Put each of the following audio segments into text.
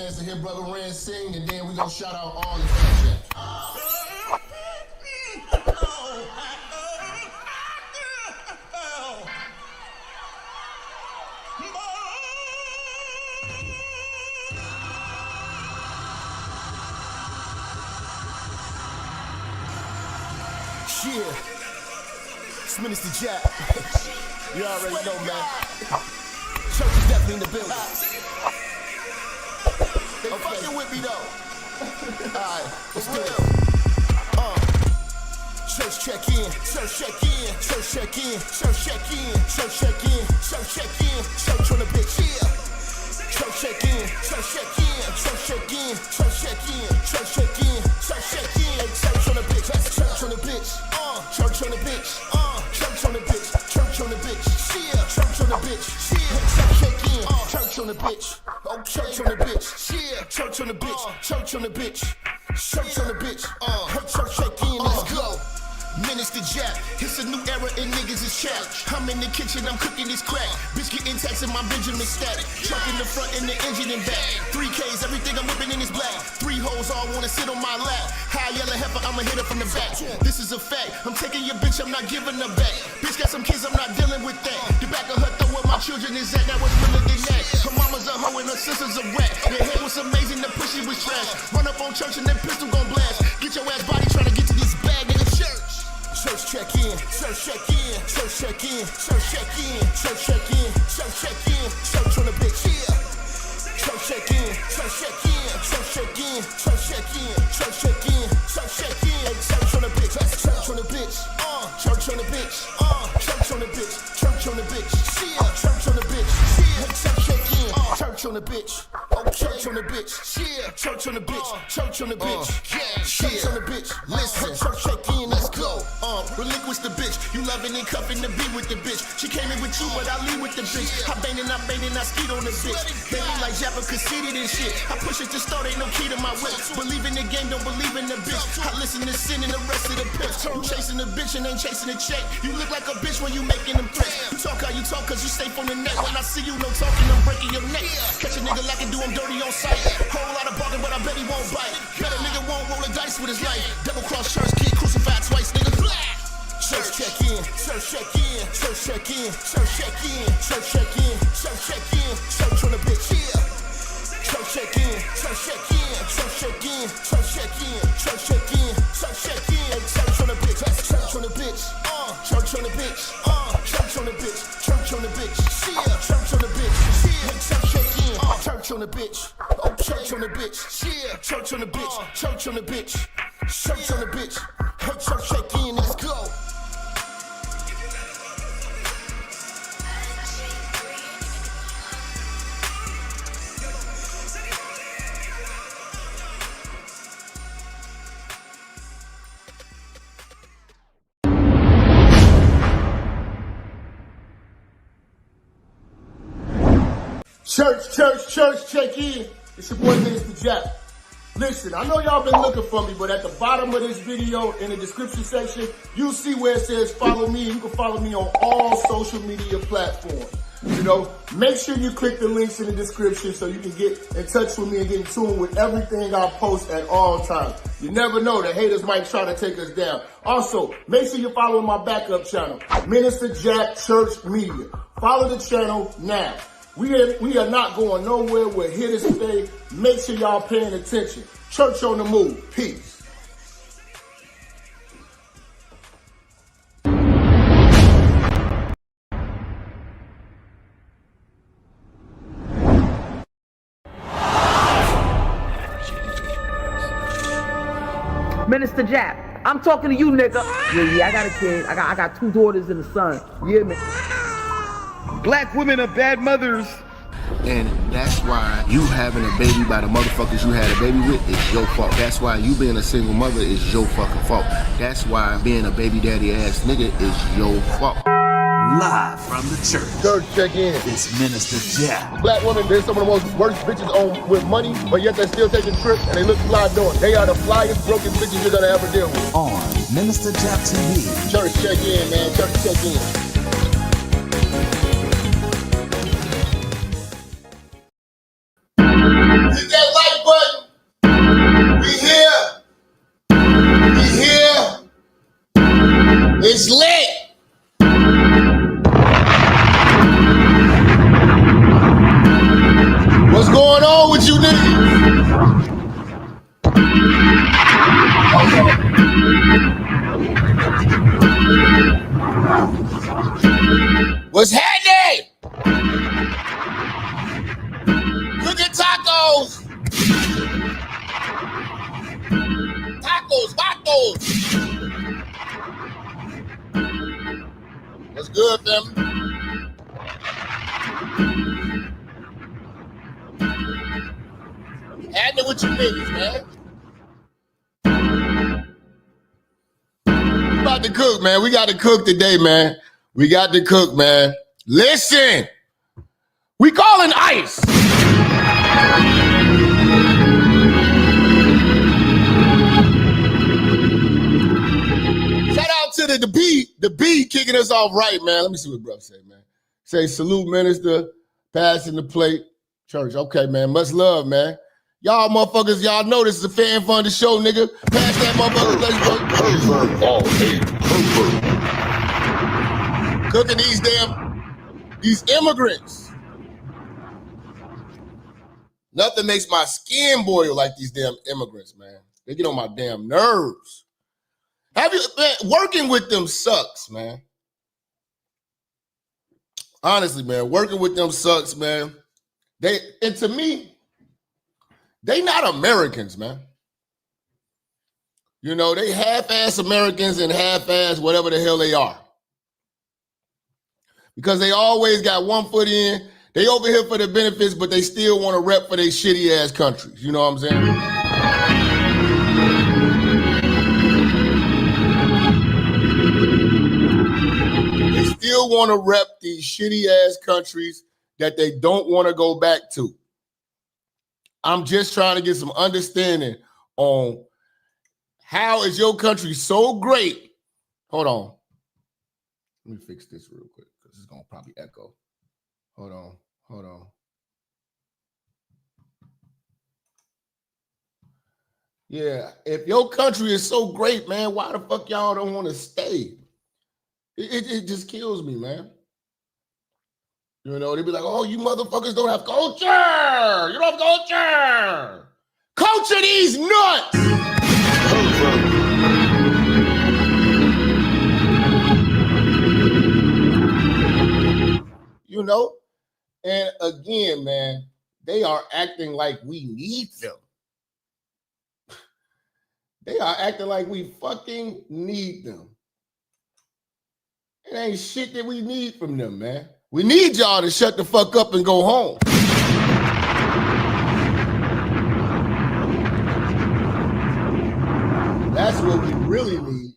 chance to hear Brother Rand sing, and then we gonna shout out all the fans. Yeah, it's Minister Jap. You already know, man. Church is definitely in the building. They fucking with me though. Alright, let's do it. Church check in, church check in, church check in, church check in, church check in, church check in, church on the bitch, yeah. Church check in, church check in, church check in, church check in, church check in, church check in, church on the bitch, that's church on the bitch, church on the bitch, church on the bitch, church on the bitch, yeah, church on the bitch, yeah, church check in, church on the bitch, church on the bitch, yeah, church on the bitch, church on the bitch, church on the bitch, church check in, let's go. Minister Jap, it's a new era and niggas is chat. I'm in the kitchen, I'm cooking this crack. Bitch getting taxed in my Benjamin stack. Truck in the front and the engine in back. 3Ks, everything I'm whipping in is black. 3 hoes all wanna sit on my lap. High yellow heifer, I'ma hit her from the back. This is a fact, I'm taking your bitch, I'm not giving her back. Bitch got some kids, I'm not dealing with that. The back of her throw where my children is at, that was realer than that. Her mama's a hoe and her sister's a rat. Their head was amazing, the pussy was trash. Run up on church and that pistol gon' blast. Get your ass body trying to get to this bag in the church. Church check in, church check in, church check in, church check in, church check in, church check in, church on the bitch, yeah. Church check in, church check in, church check in, church check in, church check in, church check in, church on the bitch, that's church on the bitch, church on the bitch, church on the bitch, church on the bitch, yeah, church on the bitch, yeah, church check in, church on the bitch, church on the bitch, yeah, church on the bitch, church on the bitch, yeah, church on the bitch, listen, church check in, let's go. Relinquish the bitch, you loving and cuffing to be with the bitch. She came in with you, but I leave with the bitch. I bang and I skeet on the bitch. Baby like Jap conceited and shit. I push it to start, ain't no key to my whip. Believe in the game, don't believe in the bitch. I listen to sin and the rest of the pimps. You chasing the bitch and ain't chasing the check. You look like a bitch when you making them threats. You talk how you talk cause you safe on the net. When I see you, no talking, I'm breaking your neck. Catch a nigga like it, do him dirty on sight. Whole lot of barking, but I bet he won't bite. Bet a nigga won't roll the dice with his life. Double cross church, kid crucified twice, nigga. Church check in, church check in, church check in, church check in, church check in, church check in, church on the bitch, yeah. Church check in, church check in, church check in, church check in, church check in, church check in, church on the bitch, that's church on the bitch, church on the bitch, church on the bitch, church on the bitch, yeah, church on the bitch, yeah, church check in, church on the bitch, church on the bitch, yeah, church on the bitch, church on the bitch, church on the bitch, church check in, let's go. Church, check in. It's your boy, Minister Jap. Listen, I know y'all been looking for me, but at the bottom of this video, in the description section, you'll see where it says follow me. You can follow me on all social media platforms. You know, make sure you click the links in the description so you can get in touch with me and get in tune with everything I post at all times. You never know, the haters might try to take us down. Also, make sure you're following my backup channel, Minister Jap Church Media. Follow the channel now. We are not going nowhere. We're here to stay. Make sure y'all paying attention. Church on the move. Peace. Minister Jap, I'm talking to you, nigga. Yeah, I got a kid. I got 2 daughters and a son. You hear me? Black women are bad mothers. And that's why you having a baby by the motherfuckers you had a baby with is your fault. That's why you being a single mother is your fucking fault. That's why being a baby daddy ass nigga is your fault. Live from the church. Church check in. It's Minister Jap. Black women, they're some of the most worst bitches on with money, but yet they're still taking trips and they look fly doing. They are the flyest broken bitches you're gonna ever deal with. On Minister Jap TV. Church check in, man. Church check in. Hit that like What's happening? Cooking tacos. Tacos. What's good, family? Happening with you niggas, man. We about to cook, man. We got to cook today, man. We got to cook, man. Listen. We calling ICE. Shout out to the B kicking us off right, man. Let me see what bro say, man. Say salute, minister, passing the plate, church. Okay, man. Much love, man. Y'all motherfuckers, y'all know this is a fan funded show, nigga. Pass that motherfucker. Let's go. Cooking these immigrants. Nothing makes my skin boil like these damn immigrants, man. They get on my damn nerves. Working with them sucks, man. Honestly, man, working with them sucks, man. And to me, they not Americans, man. You know, they half-ass Americans and half-ass whatever the hell they are. Because they always got one foot in. They over here for the benefits, but they still want to rep for their shitty-ass countries. You know what I'm saying? They still want to rep these shitty-ass countries that they don't want to go back to. I'm just trying to get some understanding on how is your country so great. Hold on. Let me fix this real quick because it's going to probably echo. Hold on. Yeah, if your country is so great, man, why the fuck y'all don't want to stay? It just kills me, man. You know, they be like, oh, you motherfuckers don't have culture. You don't have culture. Culture these nuts. You know? And again, man, they are acting like we need them. They are acting like we fucking need them. It ain't shit that we need from them, man. We need y'all to shut the fuck up and go home. That's what we really need.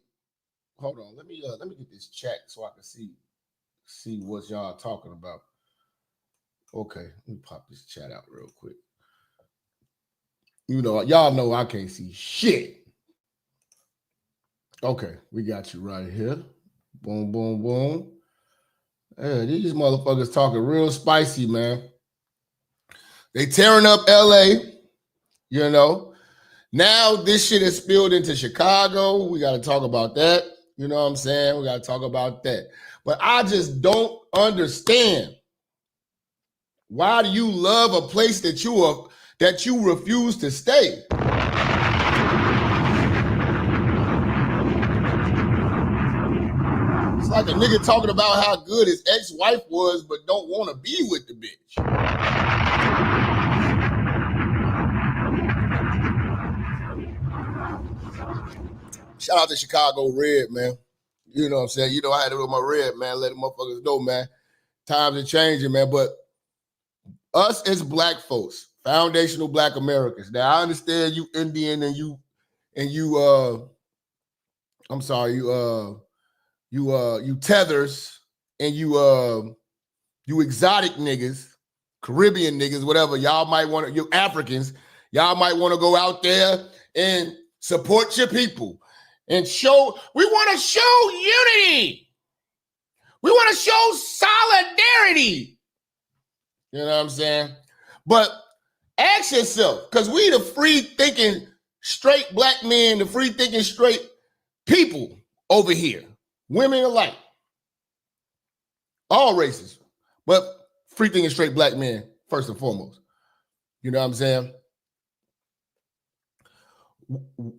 Hold on, let me get this chat so I can see what y'all talking about. Okay, let me pop this chat out real quick. You know, y'all know I can't see shit. Okay, we got you right here. Boom, boom, boom. Yeah, these motherfuckers talking real spicy, man. They tearing up LA, you know. Now this shit is spilled into Chicago. We got to talk about that. You know what I'm saying? We got to talk about that. But I just don't understand. Why do you love a place that you refuse to stay? It's like a nigga talking about how good his ex-wife was, but don't want to be with the bitch. Shout out to Chicago Red, man. You know what I'm saying? You know, I had to with my red, man. Let the motherfuckers know, man. Times are changing, man. But us as black folks, foundational black Americans. Now I understand you Indian and you tethers and you exotic niggas, Caribbean niggas, whatever. Y'all might want to, you Africans, y'all might want to go out there and support your people and we want to show unity. We want to show solidarity. You know what I'm saying? But ask yourself, because we the free-thinking straight black men, the free-thinking straight people over here, women alike, all races, but free-thinking straight black men first and foremost. You know what I'm saying?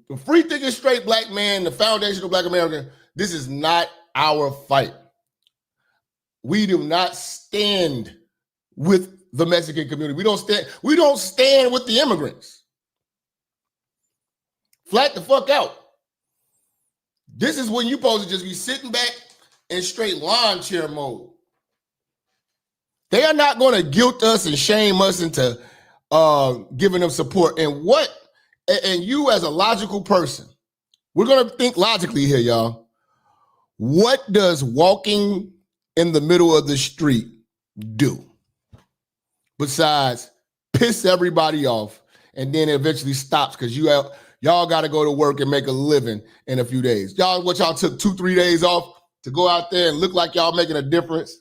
The free-thinking straight black man, the foundational black American, this is not our fight. we do not stand with the Mexican community. We don't stand with the immigrants. Flat the fuck out. This is when you supposed to just be sitting back in straight lawn chair mode. They are not going to guilt us and shame us into giving them support. And you as a logical person, we're going to think logically here, y'all. What does walking in the middle of the street do besides piss everybody off and then it eventually stops because y'all got to go to work and make a living in a few days? Y'all took 2-3 days off to go out there and look like y'all making a difference?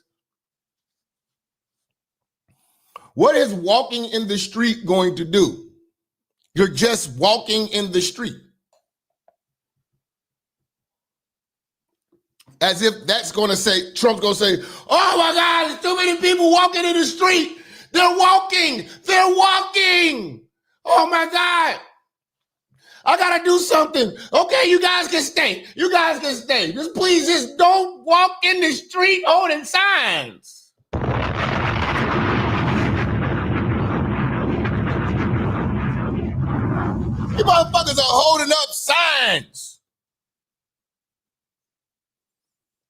What is walking in the street going to do? You're just walking in the street. As if that's going to say, Trump's going to say, oh my God, there's too many people walking in the street. They're walking. Oh my God. I got to do something. Okay, you guys can stay. Just please, don't walk in the street holding signs. You motherfuckers are holding up signs.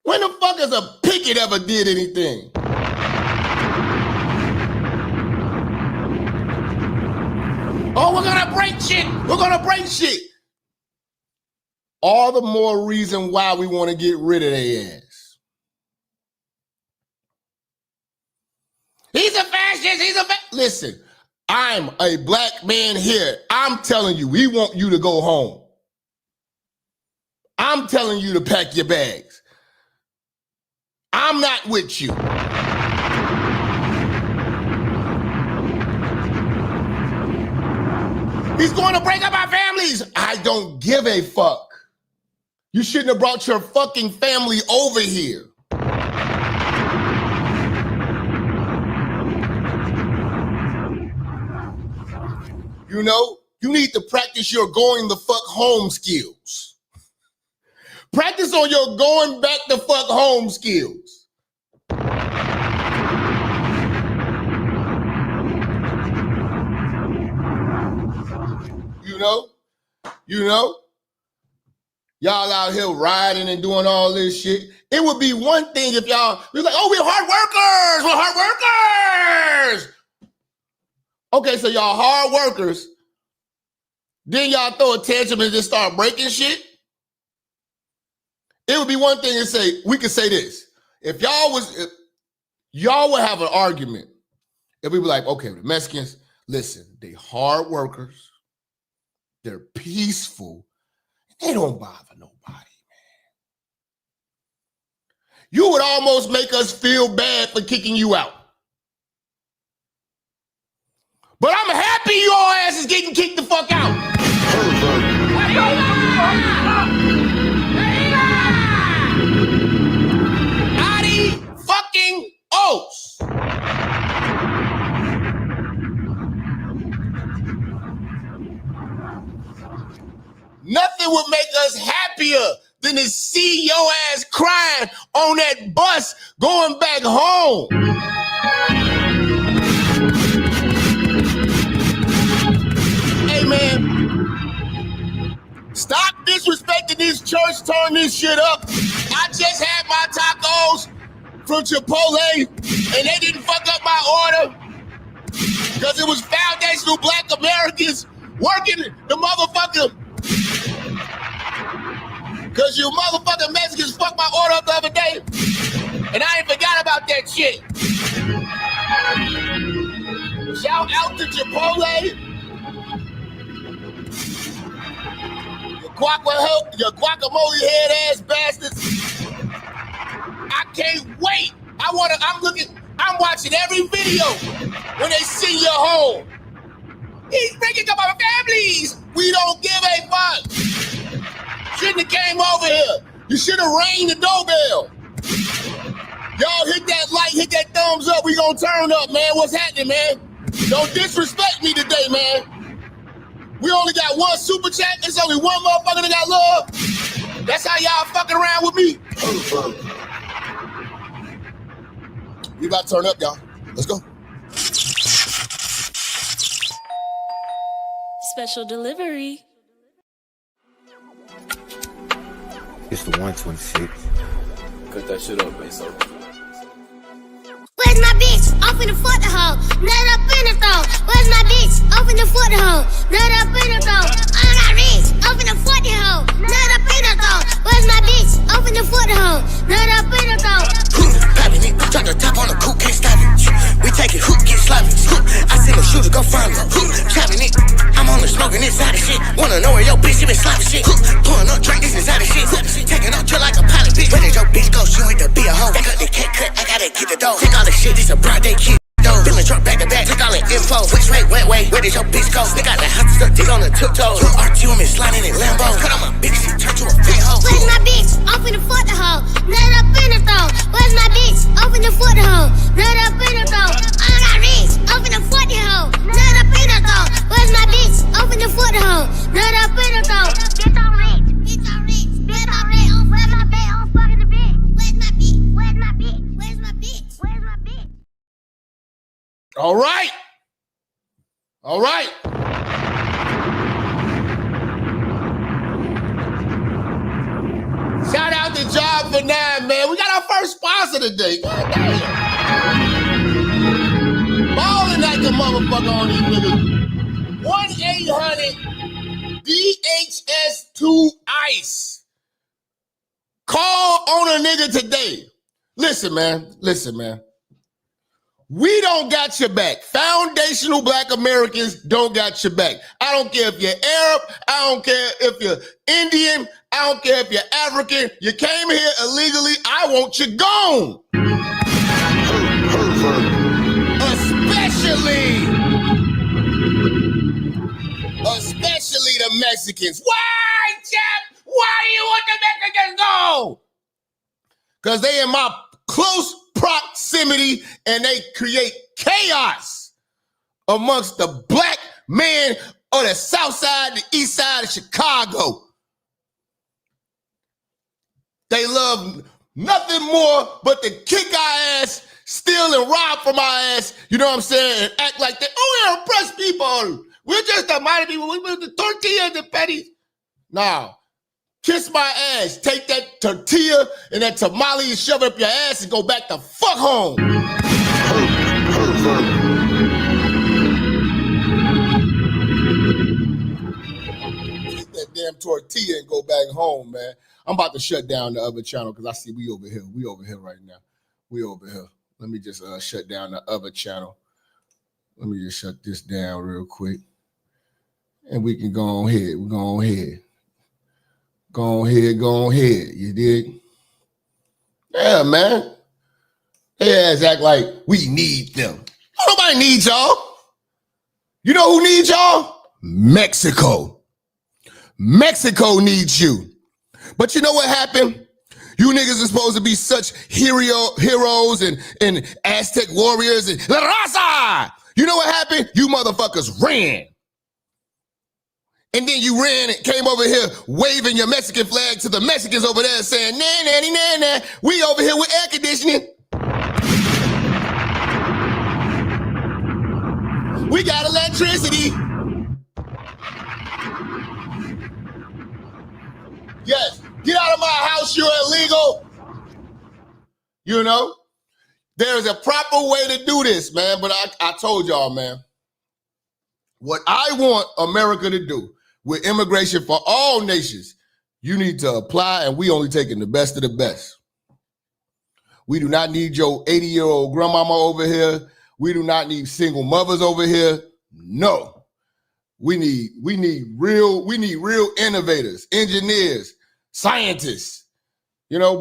When the fuck has a picket ever did anything? Oh, we're gonna break shit. All the more reason why we want to get rid of their ass. He's a fascist, Listen, I'm a black man here. I'm telling you, we want you to go home. I'm telling you to pack your bags. I'm not with you. He's going to break up our families. I don't give a fuck. You shouldn't have brought your fucking family over here. You know, you need to practice your going the fuck home skills. Practice on your going back the fuck home skills. You know, y'all out here riding and doing all this shit. It would be one thing if y'all be like, oh, we're hard workers. Okay, so y'all hard workers. Then y'all throw a tantrum and just start breaking shit. It would be one thing to say, we could say this. If y'all would have an argument, if we were like, okay, the Mexicans, listen, they hard workers. They're peaceful. They don't bother nobody, man. You would almost make us feel bad for kicking you out. But I'm happy your ass is getting kicked the fuck out. Adi fucking O's. Nothing would make us happier than to see your ass crying on that bus going back home. Hey, man, stop disrespecting this church, turn this shit up. I just had my tacos from Chipotle, and they didn't fuck up my order because it was foundational Black Americans working the motherfucker. Because you motherfucking Mexicans fucked my order up the other day, and I ain't forgot about that shit. Shout out to Chipotle. Your guacamole head ass bastards. I can't wait. I'm watching every video when they sing your home. He's breaking up our families. We don't give a fuck. Shouldn't have came over here. You should have rang the doorbell. Y'all hit that like, hit that thumbs up. We gonna turn up, man. What's happening, man? Don't disrespect me today, man. We only got one super chat. There's only one motherfucker that got love. That's how y'all fucking around with me. We about to turn up, y'all. Let's go. Special delivery. It's the 126. Cut that shit up, bass. Where's my bitch? Off in the foot the hoe. Nut up in the throat. Where's my bitch? Off in the foot the hoe. Nut up in the throat. I'm not rich. Off in the foot the hoe. Nut up in the throat. Where's my bitch? Off in the foot the hoe. Nut up in the throat. Popping it, drop the top on the coupe, can't stop it. We take it, get sloppy. I send the shooter, go find me. Chopping it, I'm on the smoking inside of shit. Wanna know where your bitch, you been sloppy shit. Pouring up drink, this inside of shit. Taking off chill like a pilot, bitch. Where did your bitch go? She went to be a hoe. Back up the cake cut, I gotta get the dough. Take all the shit, this a broad day kid. Feeling drunk back to back, took all the info. Which way, wet way, where did your bitch go? They got the hot stuff, dig on the tiptoes. RTM is sliding in Lambo. Cut on my bitch, she turn to a fat hoe. Where's my bitch? Off in the foot the hoe. Nut up in the throat. Where's my bitch? Off in the foot the hoe. Nut up in the throat. I'm not rich. Off in the foot the hoe. Nut up in the throat. Where's my bitch? Off in the foot the hoe. Nut up in the throat. Get on rich. Get on rich. Get on rich. Where's my bitch? I'm fucking the bitch. Where's my bitch? Where's my bitch? Where's my bitch? Where's my bitch? All right. All right. Shout out to Job for 9, man. We got our first sponsor today. God damn. Balling like a motherfucker on these niggas. 1-800-DHS2-ICE. Call on a nigga today. Listen, man. Listen, man. We don't got your back. Foundational Black Americans don't got your back. I don't care if you're Arab. I don't care if you're Indian. I don't care if you're African. You came here illegally. I want you gone. Especially the Mexicans. Why, Jap? Why you want the Mexicans gone? Because they in my close proximity and they create chaos amongst the black man on the south side, the east side of Chicago. They love nothing more but to kick our ass, steal and rob from our ass, you know what I'm saying, and act like they, oh, we're oppressed people. We're just the mighty people. We want the tortilla and the patties. Nah. Kiss my ass. Take that tortilla and that tamale and shove it up your ass and go back the fuck home. Take that damn tortilla and go back home, man. I'm about to shut down the other channel because I see we over here. We over here right now. We over here. Let me just shut down the other channel. Let me just shut this down real quick. And we can go on ahead. We're going ahead. Go ahead. You dig? Yeah, man. They ass act like we need them. Nobody needs y'all. You know who needs y'all? Mexico. Mexico needs you. But you know what happened? You niggas are supposed to be such heroes and Aztec warriors and La Raza. You know what happened? You motherfuckers ran. And then you ran and came over here waving your Mexican flag to the Mexicans over there saying, nah, nah, nah, nah. We over here with air conditioning. We got electricity. Yes, get out of my house, you're illegal. You know, there's a proper way to do this, man. But I told y'all, man, what I want America to do with immigration for all nations, you need to apply, and we only taking the best of the best. We do not need your 80-year-old grandmama over here. We do not need single mothers over here. No. We need real innovators, engineers, scientists. You know,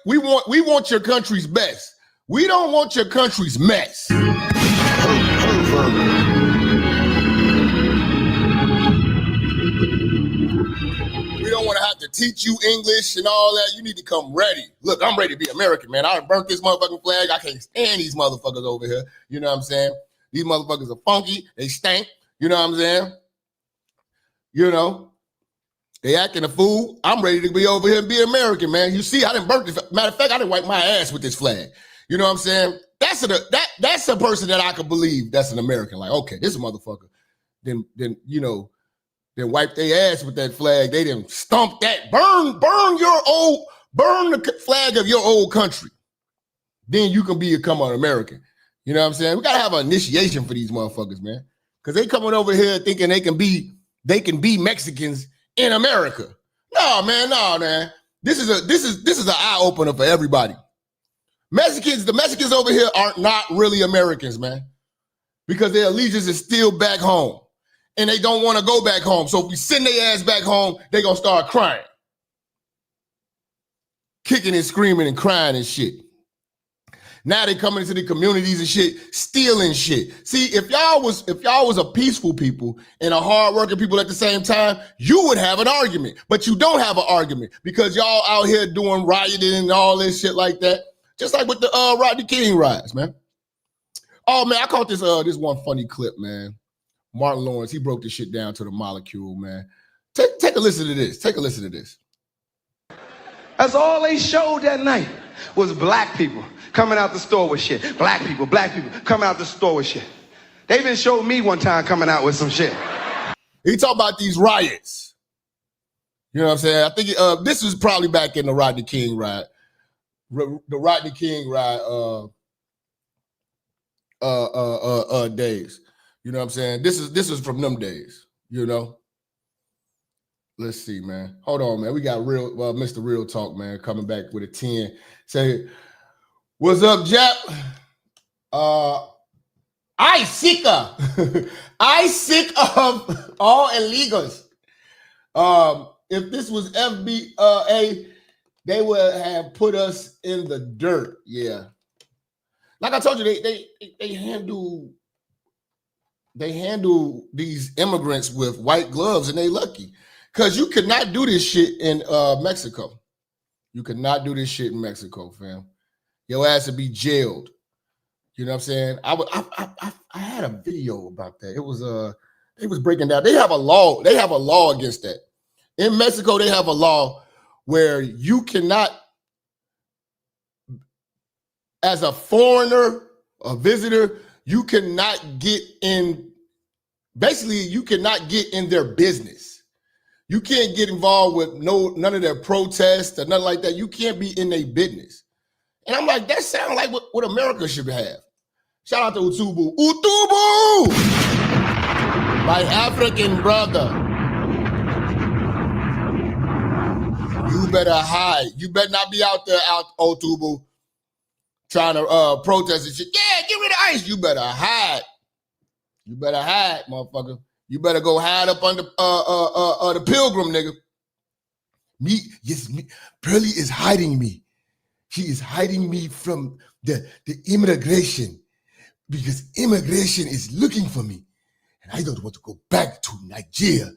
we want your country's best. We don't want your country's mess. We don't want to have to teach you English and all that. You need to come ready. Look, I'm ready to be American, man. I done burnt this motherfucking flag. I can't stand these motherfuckers over here. You know what I'm saying? These motherfuckers are funky. They stink. You know what I'm saying? You know, they acting a fool. I'm ready to be over here and be American, man. You see, I didn't burn this. Matter of fact, I didn't wipe my ass with this flag. You know what I'm saying? that's a person that I could believe that's an American. Like, okay, this motherfucker. Then you know, then wipe their ass with that flag. They didn't stomp that. Burn the flag of your old country. Then you can become an American. You know what I'm saying? We gotta have an initiation for these motherfuckers, man. Because they coming over here thinking they can be Mexicans in America. No, man. This is an eye opener for everybody. The Mexicans over here are not really Americans, man. Because their allegiance is still back home. And they don't want to go back home. So if we send their ass back home, they gonna start crying. Kicking and screaming and crying and shit. Now they coming into the communities and shit, stealing shit. See, if y'all was a peaceful people and a hardworking people at the same time, you would have an argument. But you don't have an argument because y'all out here doing rioting and all this shit like that. Just like with the Rodney King riots, man. Oh man, I caught this one funny clip, man. Martin Lawrence, he broke this shit down to the molecule, man. Take a listen to this. Take a listen to this. That's all they showed that night was black people coming out the store with shit. Black people coming out the store with shit. They even showed me one time coming out with some shit. He talking about these riots. You know what I'm saying? I think this was probably back in the Rodney King riot. The Rodney King riot days. You know what I'm saying? This is from them days, you know. Let's see, man. Hold on, man. We got Mr. Real Talk, man, coming back with a 10. Say, what's up, Jap? I sick of all illegals. If this was FBA, they would have put us in the dirt. Yeah. Like I told you, they handle these immigrants with white gloves, and they lucky. Because you could not do this shit in Mexico. You could not do this shit in Mexico, fam. Your ass would be jailed. You know what I'm saying? I had a video about that. It was they was breaking down. They have a law. They have a law against that. In Mexico, they have a law where you cannot, as a foreigner, a visitor, you cannot get in. Basically, you cannot get in their business. You can't get involved with none of their protests or nothing like that. You can't be in their business. And I'm like, that sounds like what America should have. Shout out to Utubu. Utubu! My African brother. You better hide. You better not be out there, Utubu, trying to protest and shit. Yeah, get rid of ICE. You better hide. You better hide, motherfucker. You better go hide up under the Pilgrim, nigga. Me. Pearly is hiding me. He is hiding me from the immigration because immigration is looking for me. And I don't want to go back to Nigeria.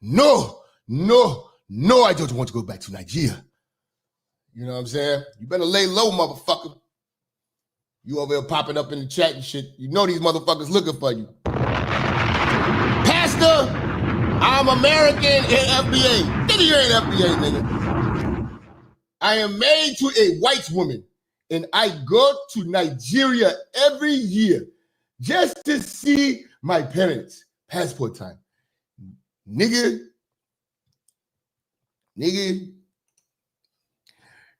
No, I don't want to go back to Nigeria. You know what I'm saying? You better lay low, motherfucker. You over here popping up in the chat and shit. You know these motherfuckers looking for you. Pastor, I'm American and FBA. Nigga, you ain't FBA, nigga. I am married to a white woman, and I go to Nigeria every year just to see my parents. Passport time. Nigga,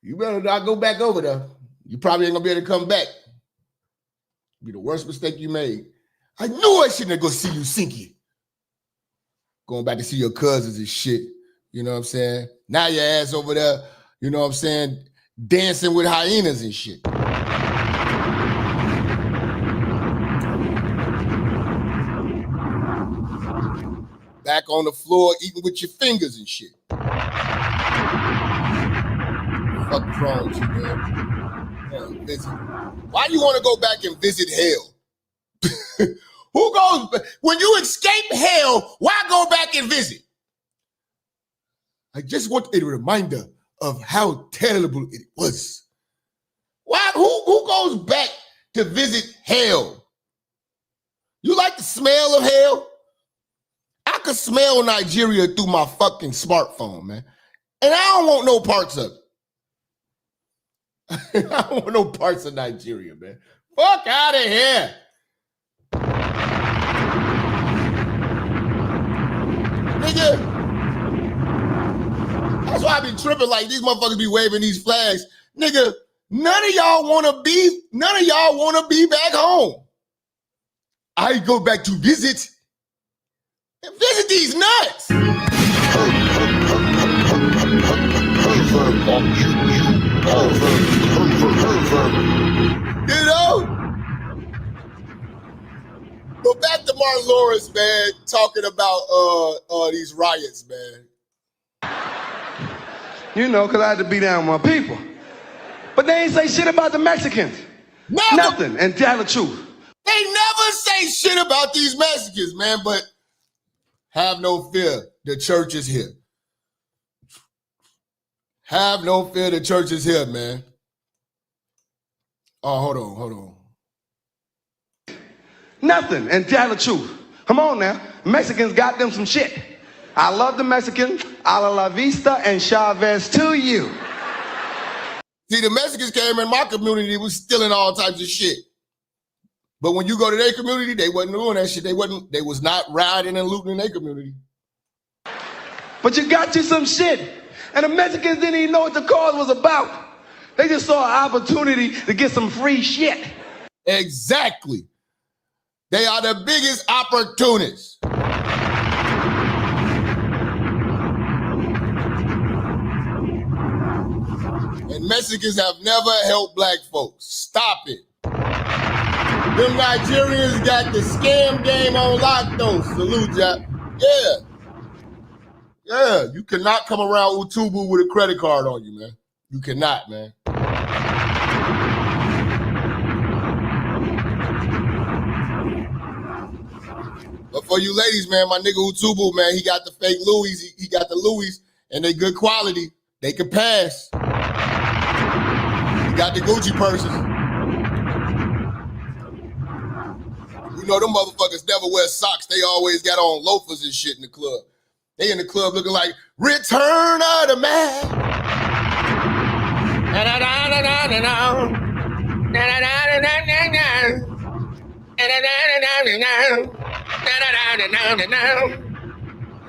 you better not go back over there. You probably ain't gonna be able to come back. Be the worst mistake you made. I knew I shouldn't have go see you, Sinky. Going back to see your cousins and shit. You know what I'm saying? Now your ass over there, you know what I'm saying, dancing with hyenas and shit. Back on the floor eating with your fingers and shit. Fuck wrong with you, man? Visit. Why do you want to go back and visit hell? Who goes, when you escape hell, why go back and visit? I just want a reminder of how terrible it was. Why? Who goes back to visit hell? You like the smell of hell? I could smell Nigeria through my fucking smartphone, man. And I don't want no parts of it. I don't want no parts of Nigeria, man. fuck out of here. Nigga. That's why I be tripping like these motherfuckers be waving these flags. Nigga, none of y'all wanna be back home. I go back to visit these nuts. You know? But back to Martin Lawrence, man, talking about these riots, man. You know, because I had to be down with my people. But they ain't say shit about the Mexicans. Never. Nothing, and tell the truth. They never say shit about these Mexicans, man, but have no fear, the church is here. Have no fear, the church is here, man. Oh, hold on. Nothing, and tell the truth. Come on now. Mexicans got them some shit. I love the Mexicans. A la vista and Chavez to you. See, the Mexicans came in my community, was stealing all types of shit. But when you go to their community, they wasn't doing that shit. They was not rioting and looting in their community. But you got you some shit. And the Mexicans didn't even know what the cause was about. They just saw an opportunity to get some free shit. Exactly. They are the biggest opportunists. And Mexicans have never helped black folks. Stop it. Them Nigerians got the scam game on lock though. Salute, Jap. Yeah, you cannot come around Utubu with a credit card on you, man. You cannot, man. But for you ladies, man, my nigga Utubu, man, he got the fake Louis. He got the Louis, and they good quality. They can pass. He got the Gucci purses. You know them motherfuckers never wear socks. They always got on loafers and shit in the club. They in the club looking like Return of the Man.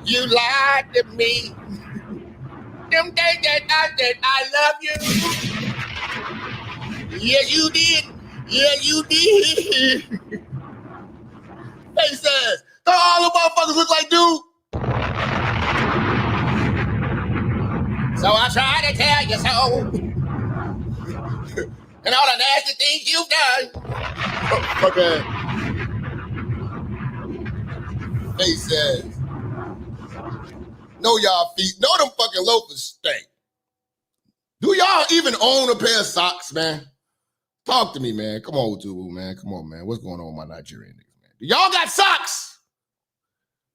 You lied to me. Them days that I said I love you. Yes, you did. Yes, you did. Face ass. Don't all the motherfuckers look like dude? So I try to tell you so. And all the nasty things you've done. Okay. Face ass. Know y'all feet. Know them fucking loafers stink. Do y'all even own a pair of socks, man? Talk to me, man. Come on, Tubu, man. Come on, man. What's going on with my Nigerian niggas, man? Do y'all got socks?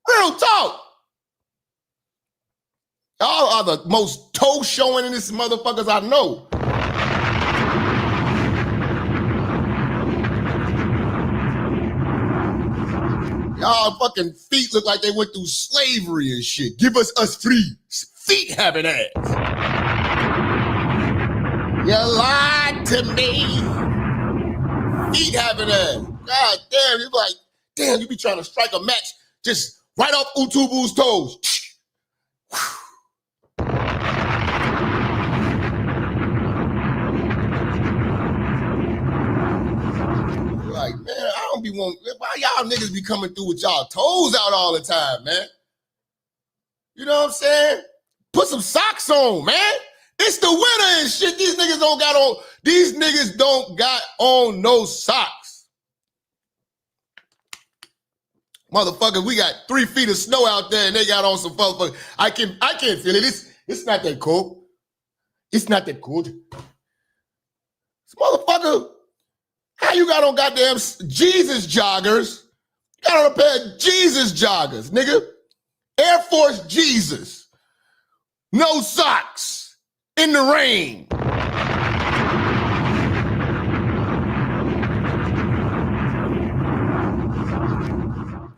Real talk. Y'all are the most toe showing in this motherfuckers I know. Y'all fucking feet look like they went through slavery and shit. Give us free feet having ass. You lied to me. Feet having ass. God damn, you like, damn, you be trying to strike a match just right off Utubu's toes. Like, man, I don't be wanting, why y'all niggas be coming through with y'all toes out all the time, man? You know what I'm saying? Put some socks on, man. It's the winter and shit. These niggas don't got on no socks. Motherfuckers, we got 3 feet of snow out there and they got on some motherfuckers. I can't feel it. It's not that cold. It's not that cold. This motherfucker, how you got on goddamn Jesus joggers? You got on a pair of Jesus joggers, nigga. Air Force Jesus. No socks. In the rain.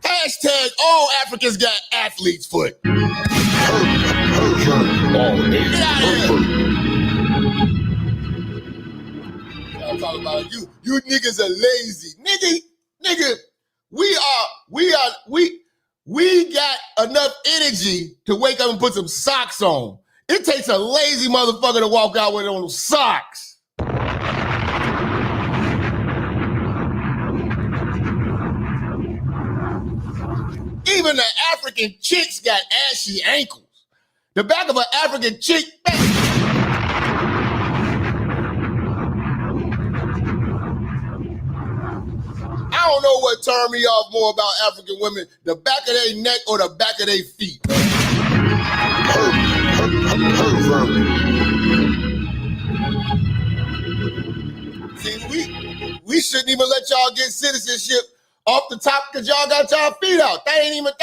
Hashtag all Africans got athlete's foot. Get out of here. I'm talking about you you niggas are lazy. Nigga, we got enough energy to wake up and put some socks on. It takes a lazy motherfucker to walk out with on socks. Even the African chicks got ashy ankles. The back of an African chick. I don't know what turned me off more about African women, the back of their neck or the back of their feet. See, we shouldn't even let y'all get citizenship off the top because y'all got y'all feet out. That ain't even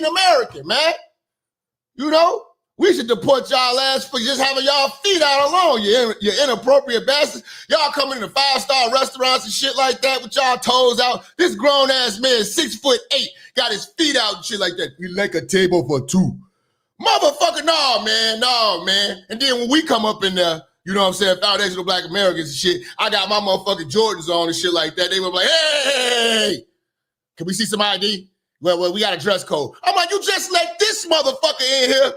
American, man. You know? We should deport y'all ass for just having y'all feet out alone, you inappropriate bastards. Y'all coming into 5-star restaurants and shit like that with y'all toes out. This grown-ass man, 6'8", got his feet out and shit like that. We like a table for two. Motherfucker, no, man. And then when we come up in there, you know what I'm saying, foundational black Americans and shit, I got my motherfucking Jordans on and shit like that. They were like, hey, can we see some ID? Well, we got a dress code. I'm like, you just let this motherfucker in here.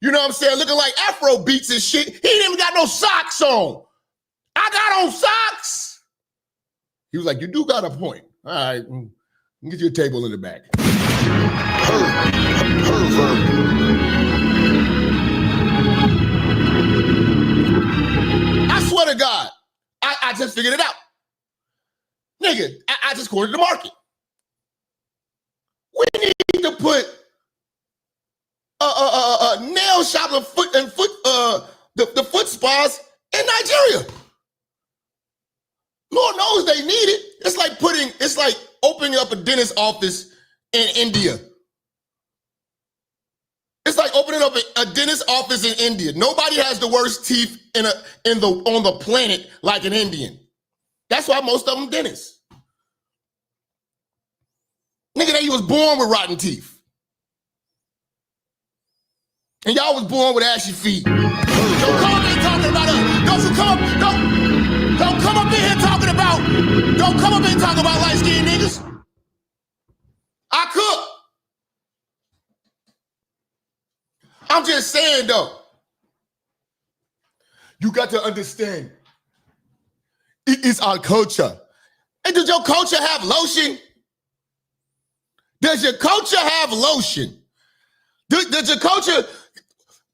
You know what I'm saying? Looking like Afro beats and shit. He ain't even got no socks on. I got on socks. He was like, you do got a point. All right, get your table in the back. I swear to God, I just figured it out. Nigga, I just cornered the market. We need to put nail shop and the foot spas in Nigeria. Lord knows they need it. It's like opening up a dentist office in India. It's like opening up a dentist office in India. Nobody has the worst teeth on the planet like an Indian. That's why most of them dentists. Nigga, they was born with rotten teeth. And y'all was born with ashy feet. Don't come up in here talking about us. Don't come up in here talking about light-skinned niggas. I cook. I'm just saying though. You got to understand. It is our culture. And does your culture have lotion? Does your culture have lotion? Does your culture...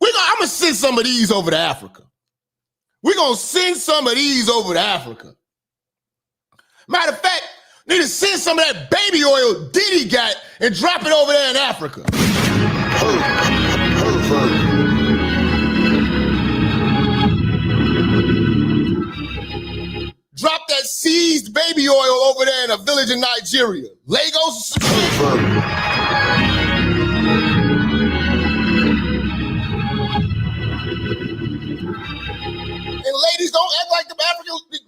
I'm going to send some of these over to Africa. We're going to send some of these over to Africa. Matter of fact, need to send some of that baby oil Diddy got and drop it over there in Africa. Drop that seized baby oil over there in a village in Nigeria. Lagos. And ladies, don't act like the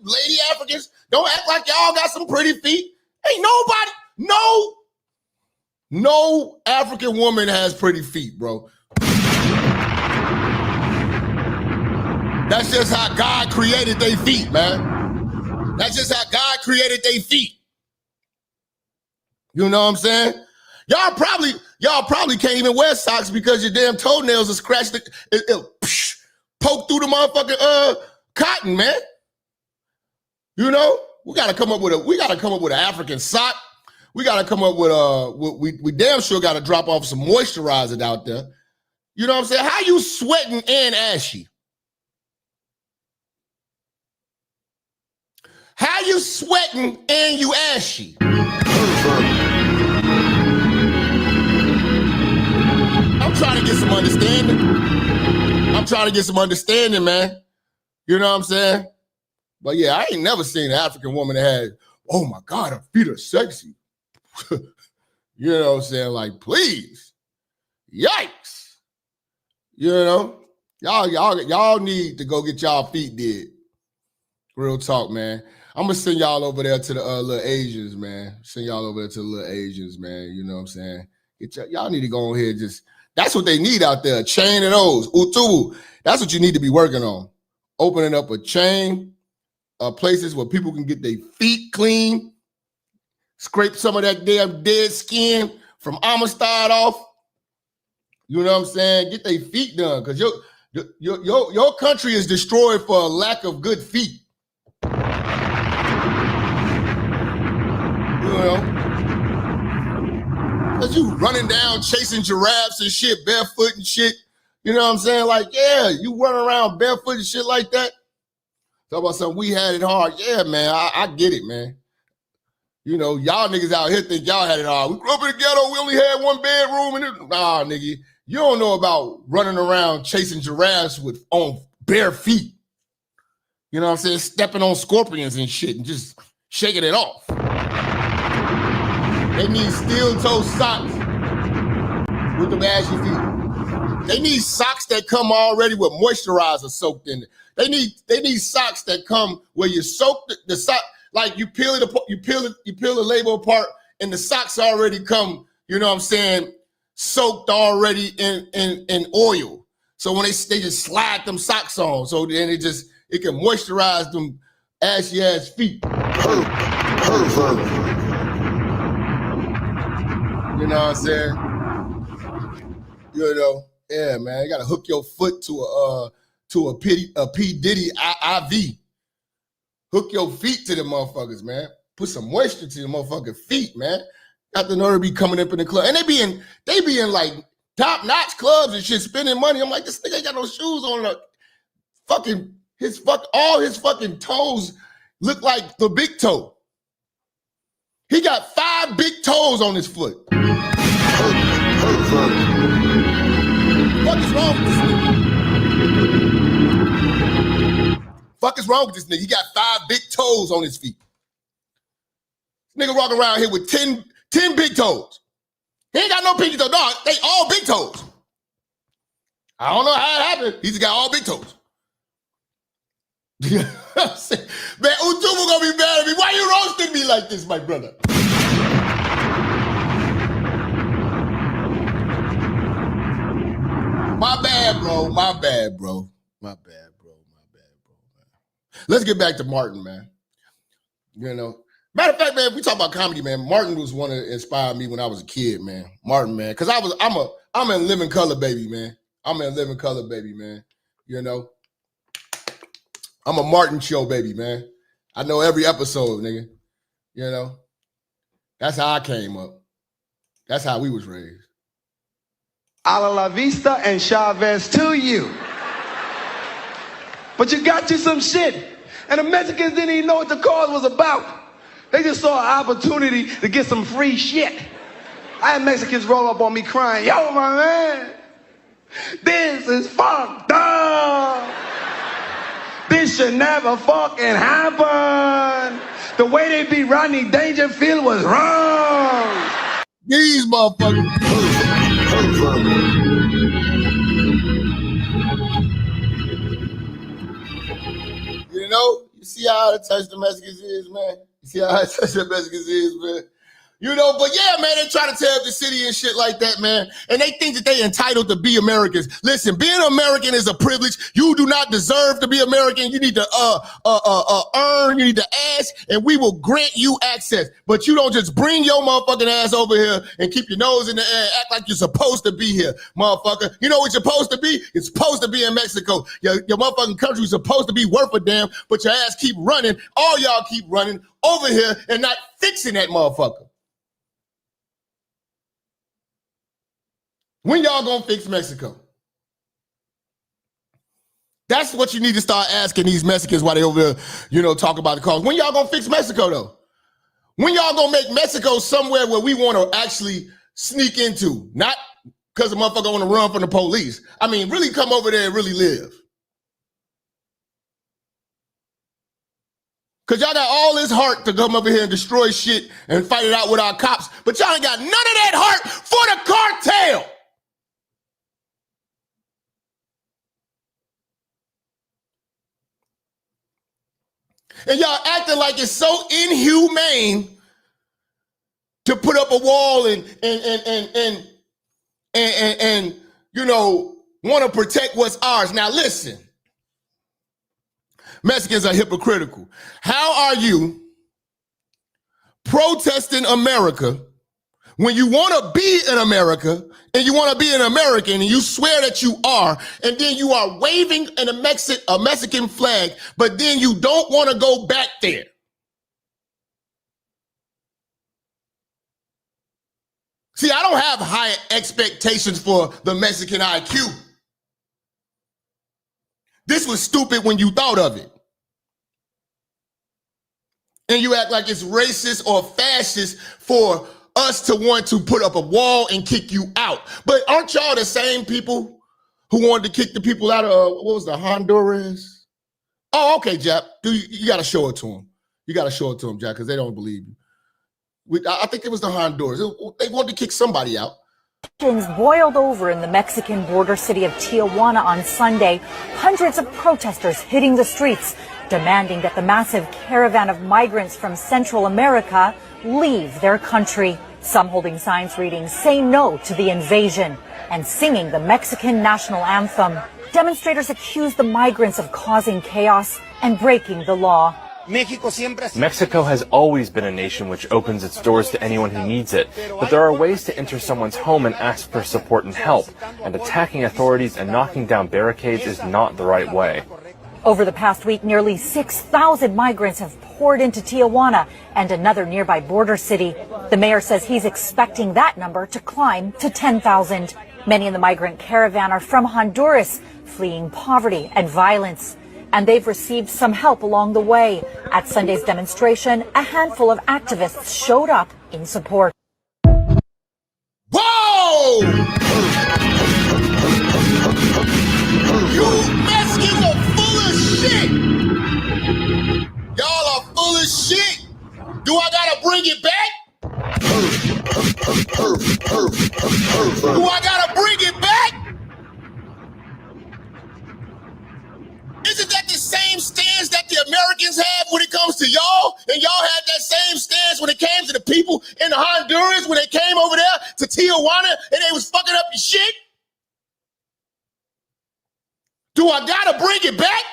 lady Africans. Don't act like y'all got some pretty feet. Ain't nobody, no African woman has pretty feet, bro. That's just how God created their feet, man. That's just how God created their feet. You know what I'm saying? Y'all probably can't even wear socks because your damn toenails are scratched. It'll poke through the motherfucking cotton, man. You know, we gotta come up with an African sock. We gotta come up with we damn sure gotta drop off some moisturizer out there. You know what I'm saying? How you sweating and ashy? How you sweating and you ashy? I'm trying to get some understanding. Man. You know what I'm saying? But yeah, I ain't never seen an African woman that had, oh my God, her feet are sexy. You know what I'm saying? Like, please. Yikes. You know? Y'all need to go get y'all feet did. Real talk, man. I'm gonna send y'all over there to the little Asians, man. Send y'all over there to the little Asians, man. You know what I'm saying? Y'all need to go on here and that's what they need out there, a chain of those. Utubu. That's what you need to be working on. Opening up a chain places where people can get their feet clean, scrape some of that damn dead skin from Amistad off. You know what I'm saying? Get their feet done, because your country is destroyed for a lack of good feet. You know, because you running down chasing giraffes and shit, barefoot and shit. You know what I'm saying? Like, yeah, you run around barefoot and shit like that. Talk about something, we had it hard. Yeah, man, I get it, man. You know, y'all niggas out here think y'all had it hard. We grew up in the ghetto, we only had one bedroom. Nah, nigga, you don't know about running around chasing giraffes on bare feet. You know what I'm saying? Stepping on scorpions and shit and just shaking it off. They need steel-toe socks with them ashy feet. They need socks that come already with moisturizer soaked in it. They need socks that come where you soak the sock, like you peel the label apart, and the socks already come, you know what I'm saying, soaked already in oil. So when they just slide them socks on, so then it can moisturize them ashy ass feet. Perfect. You know what I'm saying? You know, yeah, man. You gotta hook your foot to a P. Diddy IV. Hook your feet to the motherfuckers, man. Put some moisture to the motherfucking feet, man. Got the nerve to be coming up in the club. And they be in like top-notch clubs and shit, spending money. I'm like, this nigga ain't got no shoes on. All his fucking toes look like the big toe. He got 5 big toes on his foot. What is wrong with this nigga? Fuck is wrong with this nigga? He got 5 big toes on his feet. This nigga walking around here with 10 big toes. He ain't got no pinky toes. No, they all big toes. I don't know how it happened. He's got all big toes. Man, Utubu gonna be mad at me. Why you roasting me like this, my brother? My bad, bro. Let's get back to Martin, man. You know, matter of fact, man, if we talk about comedy, man, Martin was one that inspired me when I was a kid, man. Martin, man, because I'm in living color, baby, man. You know, I'm a Martin show, baby, man. I know every episode, nigga. You know, that's how I came up. That's how we was raised. A la vista and Chavez to you. But you got you some shit. And the Mexicans didn't even know what the cause was about. They just saw an opportunity to get some free shit. I had Mexicans roll up on me crying, yo, my man, this is fucked up. This should never fucking happen. The way they beat Rodney Dangerfield was wrong. These motherfuckers. You know, you see how out of touch the Mexicans is, man? You know, but yeah, man, they try to tear up the city and shit like that, man. And they think that they entitled to be Americans. Listen, being American is a privilege. You do not deserve to be American. You need to earn, you need to ask, and we will grant you access. But you don't just bring your motherfucking ass over here and keep your nose in the air and act like you're supposed to be here, motherfucker. You know what you're supposed to be? You're supposed to be in Mexico. Your motherfucking country's supposed to be worth a damn, but your ass keep running. All y'all keep running over here and not fixing that motherfucker. When y'all gonna fix Mexico? That's what you need to start asking these Mexicans while they over there, you know, talk about the cause. When y'all gonna fix Mexico, though? When y'all gonna make Mexico somewhere where we want to actually sneak into? Not because the motherfucker want to run from the police. I mean, really come over there and really live. Because y'all got all this heart to come over here and destroy shit and fight it out with our cops, but y'all ain't got none of that heart for the cartel. And y'all acting like it's so inhumane to put up a wall and you know, want to protect what's ours. Now listen, Mexicans are hypocritical. How are you protesting America when you want to be in America and you want to be an American and you swear that you are, and then you are waving a Mexican flag, but then you don't want to go back there? See, I don't have high expectations for the Mexican IQ. This was stupid when you thought of it. And you act like it's racist or fascist for us to want to put up a wall and kick you out. But aren't y'all the same people who wanted to kick the people out of, what was the Honduras? Oh, okay, Jap. You got to show it to them. You got to show it to them, Jap, because they don't believe you. I think it was the Honduras. They wanted to kick somebody out. Tensions boiled over in the Mexican border city of Tijuana on Sunday. Hundreds of protesters hitting the streets, demanding that the massive caravan of migrants from Central America leave their country. Some holding signs reading, "Say no to the invasion," and singing the Mexican national anthem. Demonstrators accused the migrants of causing chaos and breaking the law. Mexico has always been a nation which opens its doors to anyone who needs it, but there are ways to enter someone's home and ask for support and help, and attacking authorities and knocking down barricades is not the right way. Over the past week, nearly 6,000 migrants have poured into Tijuana and another nearby border city. The mayor says he's expecting that number to climb to 10,000. Many in the migrant caravan are from Honduras, fleeing poverty and violence. And they've received some help along the way. At Sunday's demonstration, a handful of activists showed up in support. Whoa! You Mexicans are full of shit! Y'all are full of shit! Do I gotta bring it back? Do I gotta bring it back? Isn't that the same stance that the Americans have when it comes to y'all? And y'all had that same stance when it came to the people in the Honduras when they came over there to Tijuana and they was fucking up your shit? Do I gotta bring it back?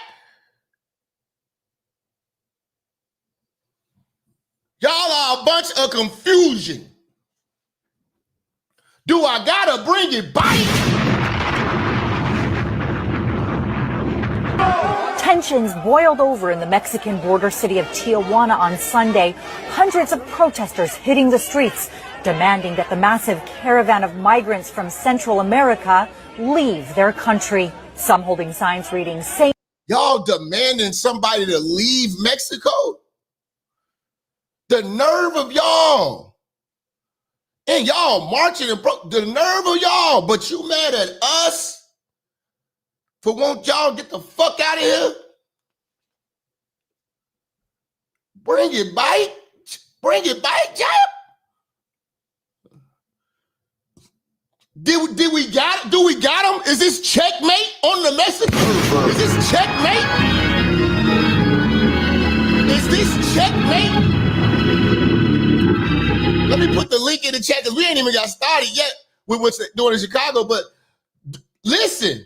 Y'all are a bunch of confusion. Do I gotta bring it back? Tensions boiled over in the Mexican border city of Tijuana on Sunday. Hundreds of protesters hitting the streets, demanding that the massive caravan of migrants from Central America leave their country. Some holding signs reading, "Say." Y'all demanding somebody to leave Mexico? The nerve of y'all. And y'all marching and the nerve of y'all, but you mad at us? For won't y'all get the fuck out of here? Bring it back. Bring it back, Jap. Do we got him? Is this checkmate on the message? Is this checkmate? Is this checkmate? Let me put the link in the chat because we ain't even got started yet with what's doing in Chicago, but listen.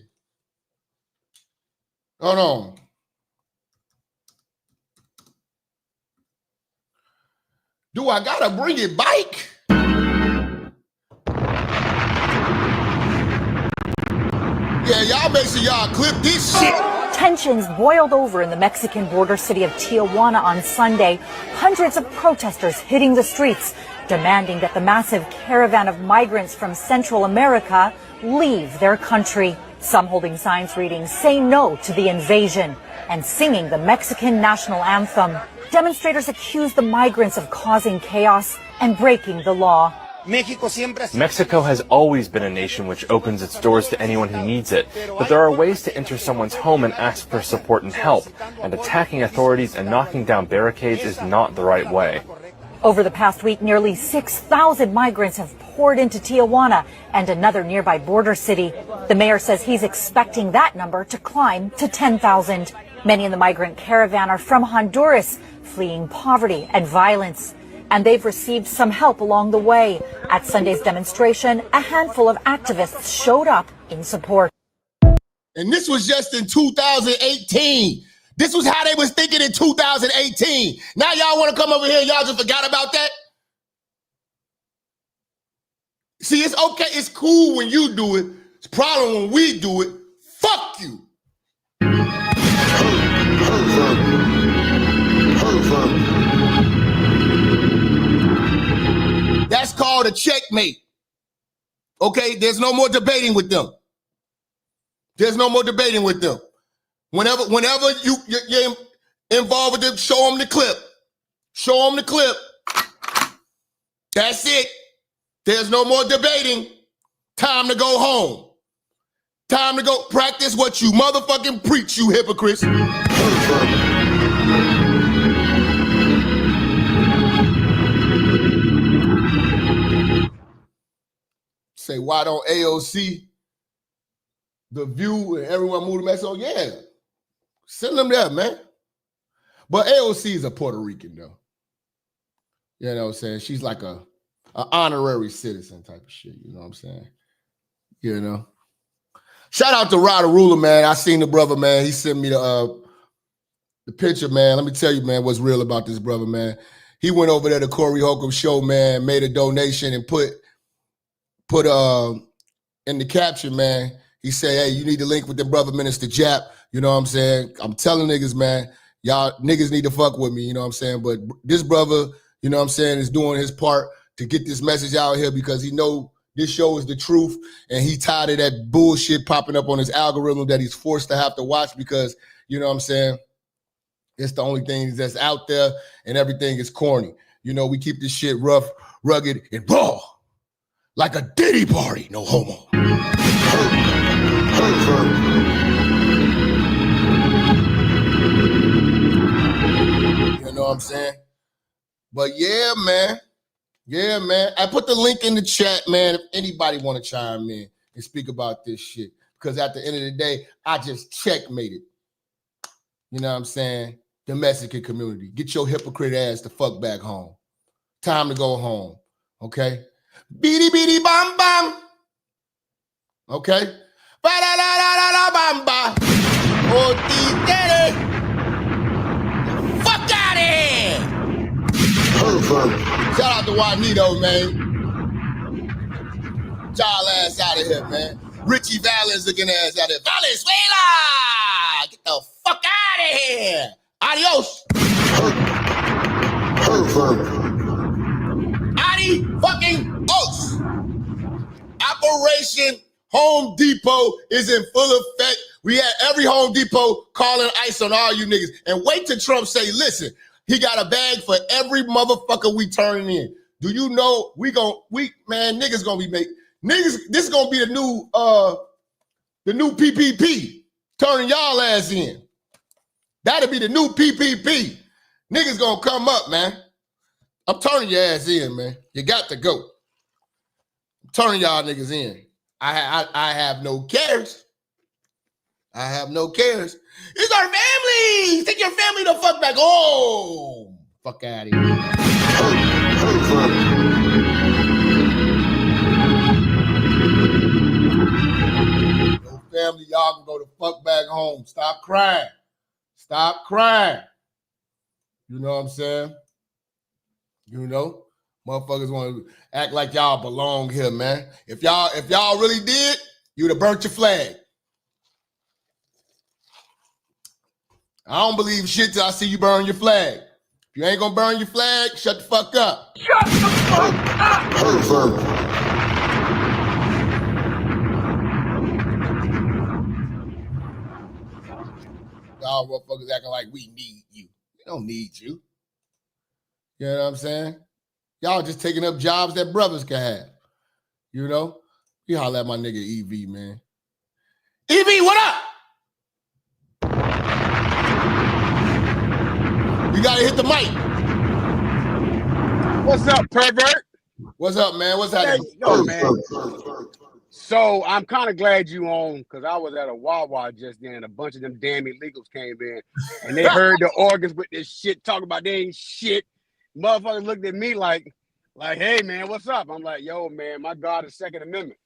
Hold on. Do I gotta bring it back? Yeah, y'all make sure y'all clip this shit. Tensions boiled over in the Mexican border city of Tijuana on Sunday. Hundreds of protesters hitting the streets, demanding that the massive caravan of migrants from Central America leave their country. Some holding signs reading, "Say no to the invasion," and singing the Mexican national anthem. Demonstrators accused the migrants of causing chaos and breaking the law. Mexico has always been a nation which opens its doors to anyone who needs it, but there are ways to enter someone's home and ask for support and help, and attacking authorities and knocking down barricades is not the right way. Over the past week, nearly 6,000 migrants have poured into Tijuana and another nearby border city. The mayor says he's expecting that number to climb to 10,000. Many in the migrant caravan are from Honduras, fleeing poverty and violence. And they've received some help along the way. At Sunday's demonstration, a handful of activists showed up in support. And this was just in 2018. This was how they was thinking in 2018. Now y'all want to come over here and y'all just forgot about that? See, it's okay. It's cool when you do it. It's a problem when we do it. Fuck you. That's called a checkmate. Okay, there's no more debating with them. There's no more debating with them. Whenever you're involved with them, show them the clip. Show them the clip. That's it. There's no more debating. Time to go home. Time to go practice what you motherfucking preach, you hypocrites. Say, why don't AOC, The View, and everyone move to Mexico? Yeah, send them there, man. But AOC is a Puerto Rican, though. You know what I'm saying? She's like an honorary citizen type of shit. You know what I'm saying? You know. Shout out to Ryder Ruler, man. I seen the brother, man. He sent me the picture, man. Let me tell you, man, what's real about this brother, man. He went over there to Corey Holcomb show, man, made a donation and put in the caption, man. He said, hey, you need to link with the brother Minister Jap. You know what I'm saying? I'm telling niggas, man, y'all niggas need to fuck with me. You know what I'm saying? But this brother, you know what I'm saying, is doing his part to get this message out here because he know this show is the truth, and he tired of that bullshit popping up on his algorithm that he's forced to have to watch because, you know what I'm saying, it's the only thing that's out there, and everything is corny. You know, we keep this shit rough, rugged, and raw, like a Diddy party, no homo. You know what I'm saying? But yeah, man. Yeah, man. I put the link in the chat, man, if anybody want to chime in and speak about this shit. Because at the end of the day, I just checkmated. You know what I'm saying? The Mexican community. Get your hypocrite ass the fuck back home. Time to go home. Okay? Beady beady bam bam. Okay? Ba da da da da da bam ba. Fuck out of here! Shout out to Juanito, man. Y'all ass out of here, man. Richie Valens looking ass out of here. Valenzuela! Get the fuck out of here! Adios! Adi fucking os! Operation Home Depot is in full effect. We had every Home Depot calling ice on all you niggas. And wait till Trump say, listen, he got a bag for every motherfucker we turning in. Do you know niggas gonna be making niggas? This is gonna be the new PPP. Turning y'all ass in. That'll be the new PPP. Niggas gonna come up, man. I'm turning your ass in, man. You got to go. I'm turning y'all niggas in. I have no cares. I have no cares. It's our family. Take your family the fuck back home. Fuck out of here. Your family, y'all can go the fuck back home. Stop crying. Stop crying. You know what I'm saying? You know? Motherfuckers want to act like y'all belong here, man. If y'all really did, you would have burnt your flag. I don't believe shit till I see you burn your flag. If you ain't gonna burn your flag, shut the fuck up. Shut the fuck up! Y'all motherfuckers acting like we need you. We don't need you. You know what I'm saying? Y'all just taking up jobs that brothers can have. You know? You holler at my nigga EV, man. EV, what up? You gotta hit the mic. What's up, pervert? What's up, man? What's happening? Yo, man. So I'm kind of glad you on, because I was at a Wawa just then. A bunch of them damn illegals came in, and they heard the organs with this shit, talking about they ain't shit. Motherfuckers looked at me like, hey, man, what's up? I'm like, yo, man, my God is Second Amendment.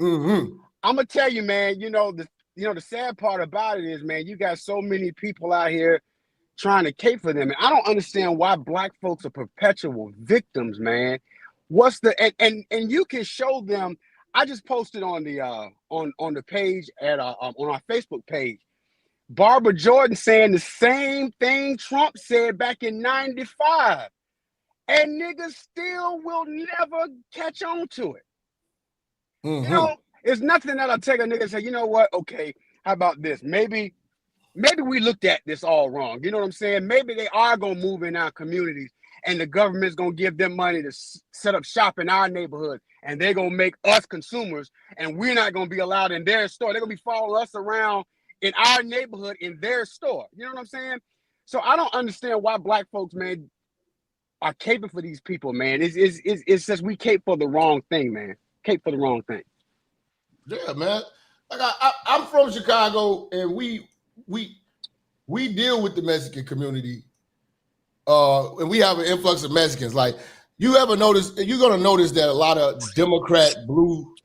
Mm-hmm. I'm going to tell you, man, you know, the sad part about it is, man, you got so many people out here trying to cape for them. And I don't understand why black folks are perpetual victims, man. What's the and you can show them. I just posted on the on the page at on our Facebook page, Barbara Jordan saying the same thing Trump said back in '95, and niggas still will never catch on to it. Mm-hmm. You know, it's nothing that'll take a nigga and say, you know what? Okay, how about this? Maybe we looked at this all wrong. You know what I'm saying? Maybe they are gonna move in our communities, and the government's gonna give them money to set up shop in our neighborhood, and they're gonna make us consumers, and we're not gonna be allowed in their store. They're gonna be following us around in our neighborhood in their store. You know what I'm saying? So I don't understand why black folks, man, are caping for these people, man. It's just we cape for the wrong thing, man. Cape for the wrong thing. Yeah, man. Like I'm from Chicago, and we deal with the Mexican community, and we have an influx of Mexicans. Like, you're gonna notice that a lot of Democrat blue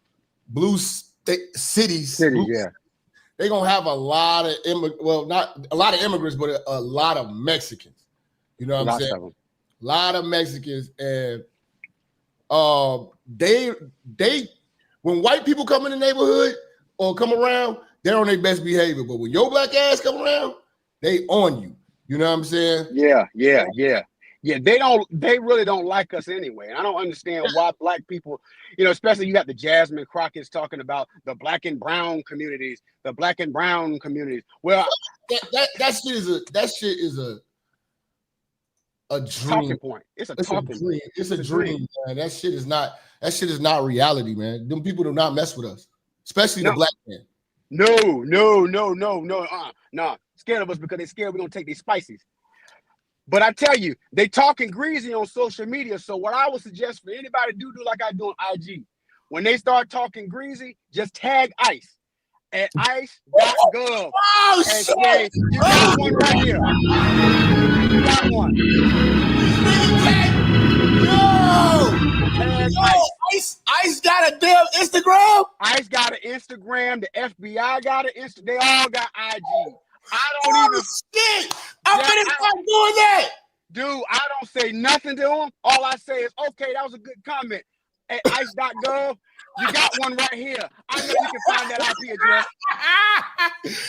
cities, yeah, they're gonna have a lot of not a lot of immigrants, but a lot of Mexicans. You know what I'm saying? A lot of Mexicans, and they when white people come in the neighborhood or come around, they're on their best behavior. But when your black ass come around, they on you. You know what I'm saying? Yeah. They really don't like us anyway. And I don't understand why black people, especially you got the Jasmine Crockett's talking about the black and brown communities, Well, that shit is a dream. Talking point. It's a talking point. It's a dream, man. That shit is not reality, man. Them people do not mess with us, especially the black man. No. Scared of us because they're scared we're gonna take these spices. But I tell you, they talking greasy on social media. So what I would suggest for anybody to do like I do on IG, when they start talking greasy, just tag ICE at ice.gov. Oh, and shit. say, you got one right here. You got one. ICE got a damn Instagram? ICE got an Instagram. The FBI got an Instagram. They all got IG. I don't even. Shit! I'm gonna start doing that. Dude, I don't say nothing to them. All I say is, okay, that was a good comment. At ice.gov, you got one right here. I know you can find that IP address.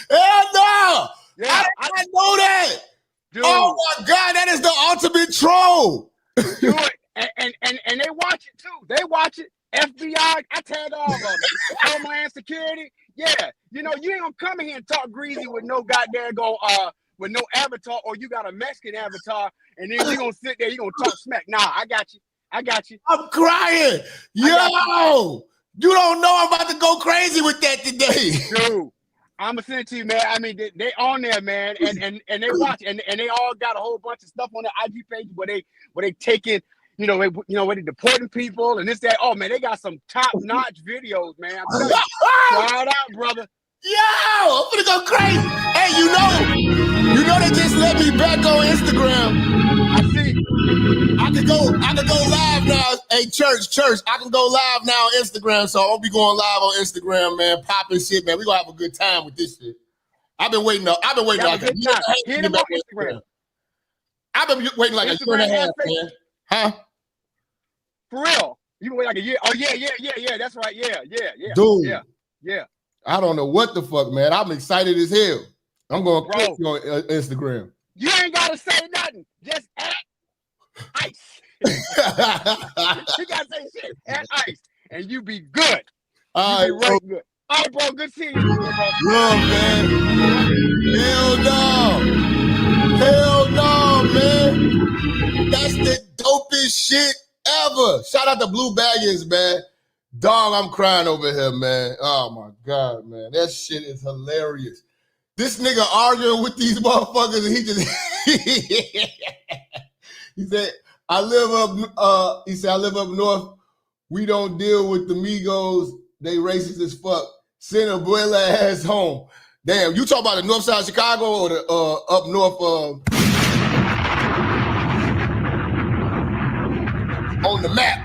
Hell no! Yeah, I know that. Dude. Oh my God, that is the ultimate troll. Do it. And they watch it too. They watch it. FBI, I tag all of them. Homeland Security. Yeah. You ain't gonna come in here and talk greasy with no goddamn with no avatar, or you got a Mexican avatar, and then you gonna sit there, you gonna talk smack. Nah, I got you. I'm crying. Yo, you don't know I'm about to go crazy with that today. Dude, I'm gonna send it to you, man. I mean, they on there, man, and they watch, and they all got a whole bunch of stuff on their IG page where they taking, where they deporting people and this, that. Oh man, they got some top-notch videos, man. I'm telling you, try it out, brother. Yo, I'm gonna go crazy. Hey, you know they just let me back on Instagram. I see. I can go live now. Hey, church, I can go live now on Instagram, so I'll be going live on Instagram, man, popping shit, man. We gonna have a good time with this shit. I've been waiting like a year and a half. Hit him on Instagram. I've been waiting like a year and a half, man. Huh? For real? You been waiting like a year? Oh yeah. That's right. Yeah. Dude. Yeah. I don't know what the fuck, man. I'm excited as hell. I'm going to click you on Instagram. You ain't got to say nothing. Just at ICE. You got to say shit at ICE, and you be good. All right, good. All right, bro. Good seeing you, bro. Love, man. Hell no, man. That's the dopest shit ever. Shout out to Blue Baggins, man. Dog, I'm crying over here, man. Oh my God, man. That shit is hilarious. This nigga arguing with these motherfuckers, and he said, I live up north. We don't deal with the Migos. They racist as fuck. Send Abuela ass home. Damn, you talk about the north side of Chicago or the up north on the map?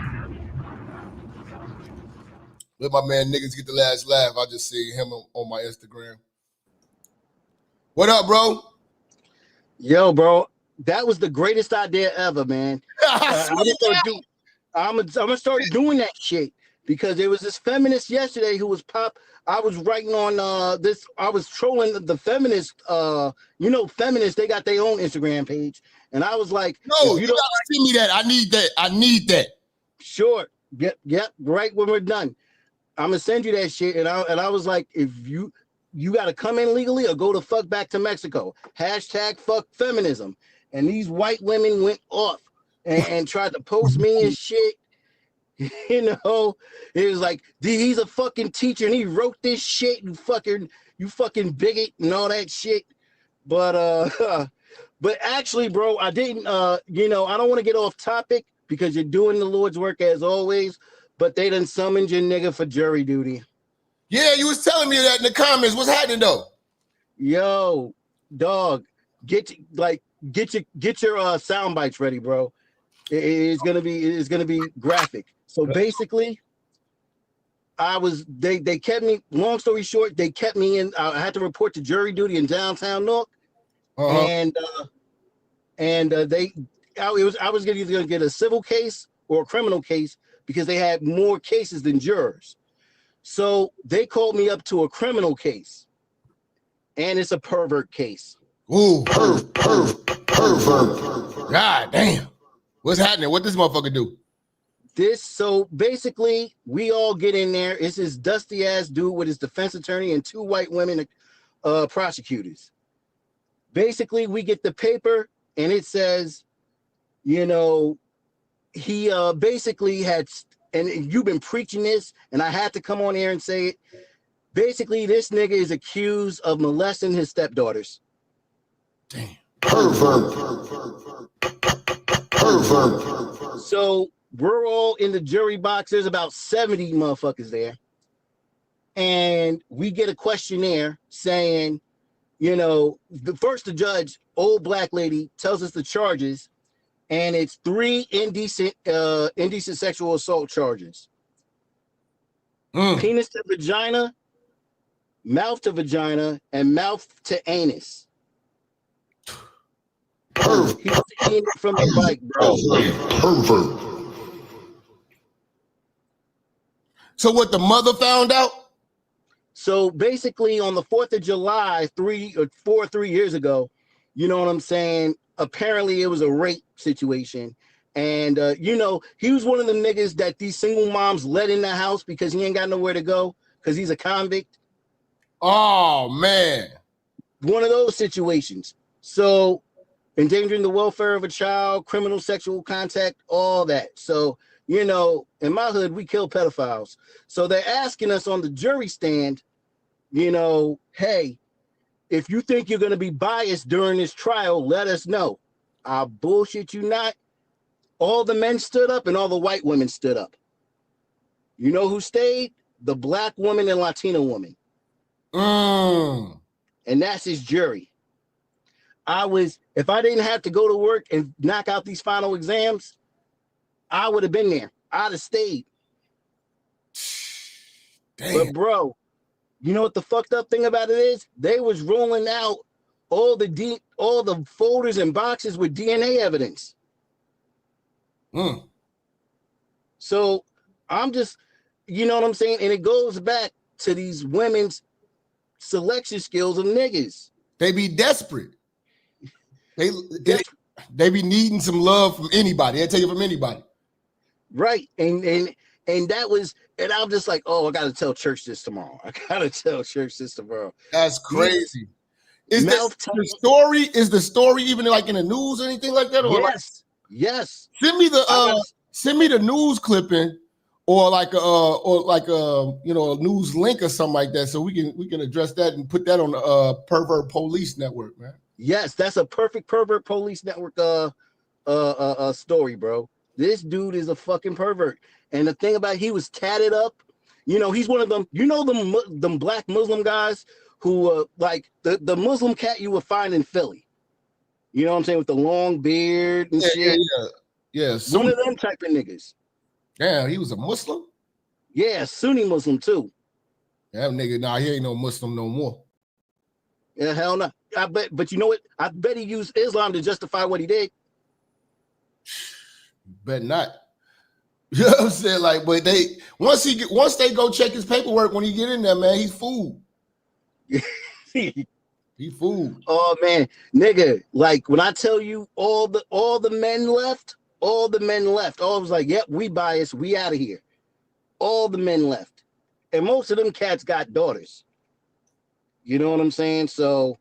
Let my man niggas get the last laugh. I just see him on my Instagram. What up, bro? Yo, bro, that was the greatest idea ever, man. I'm gonna start doing that shit because there was this feminist yesterday who was I was writing on this. I was trolling the feminist. Feminists, they got their own Instagram page, and I was like, "No, you gotta send me that. I need that. I need that." Sure. Yep. Right when we're done, I'm gonna send you that shit. And I was like, if you got to come in legally or go the fuck back to Mexico. #fuck feminism. And these white women went off and tried to post me and shit. You know, it was like, he's a fucking teacher and he wrote this shit. You fucking bigot and all that shit. But actually, bro, I didn't. I don't want to get off topic because you're doing the Lord's work as always. But they done summoned your nigga for jury duty. Yeah, you was telling me that in the comments. What's happening though? Yo, dog, get your sound bites ready, bro. It's gonna be graphic. So basically, they kept me. Long story short, they kept me in. I had to report to jury duty in downtown Newark, and I was either gonna get a civil case or a criminal case because they had more cases than jurors. So they called me up to a criminal case, and it's a pervert case. Ooh, pervert. God damn. What's happening? What this motherfucker do? So basically, we all get in there. It's this dusty ass dude with his defense attorney and 2 white women prosecutors. Basically, we get the paper, and it says, he basically had. And you've been preaching this, and I had to come on here and say it. Basically, this nigga is accused of molesting his stepdaughters. Damn. Pervert. So we're all in the jury box. There's about 70 motherfuckers there. And we get a questionnaire saying, the judge, old black lady, tells us the charges. And it's 3 indecent sexual assault charges. Penis to vagina, mouth to vagina, and mouth to anus. He was eating from the bike, bro. So what the mother found out? So basically on the 4th of July, 3 years ago, you know what I'm saying? Apparently it was a rape situation. And, he was one of the niggas that these single moms let in the house because he ain't got nowhere to go because he's a convict. Oh, man. One of those situations. So endangering the welfare of a child, criminal sexual contact, all that. So, in my hood, we kill pedophiles. So they're asking us on the jury stand, hey, if you think you're going to be biased during this trial, let us know. I bullshit you not. All the men stood up and all the white women stood up. You know who stayed? The black woman and Latino woman. And that's his jury. If I didn't have to go to work and knock out these final exams, I would have been there. I'd have stayed. Damn. But bro, you know what the fucked up thing about it is? They was rolling out all the folders and boxes with DNA evidence. So I'm just, you know what I'm saying? And it goes back to these women's selection skills of niggas. They be desperate. They be needing some love from anybody. They take it from anybody. Right. And that was, and I'm just like, oh, I got to tell church this tomorrow. That's crazy. Is the story even like in the news or anything like that? Or yes. Send me the news clipping or a news link or something like that, so we can address that and put that on the Pervert Police Network, man. Yes, that's a perfect Pervert Police Network story, bro. This dude is a fucking pervert. And the thing about he was tatted up. He's one of them. Them black Muslim guys who like the Muslim cat you would find in Philly. You know what I'm saying? With the long beard and shit. Yeah. One of them type of niggas. Damn, he was a Muslim? Yeah, Sunni Muslim too. That nigga, he ain't no Muslim no more. Yeah, hell no. I bet, but you know what? I bet he used Islam to justify what he did. Bet not. You know what I'm saying? Like, but once they go check his paperwork when he get in there, man, he's fooled. He fooled. Oh man, nigga, like when I tell you all the men left, all was like, yep, we biased, we out of here. All the men left. And most of them cats got daughters. You know what I'm saying? So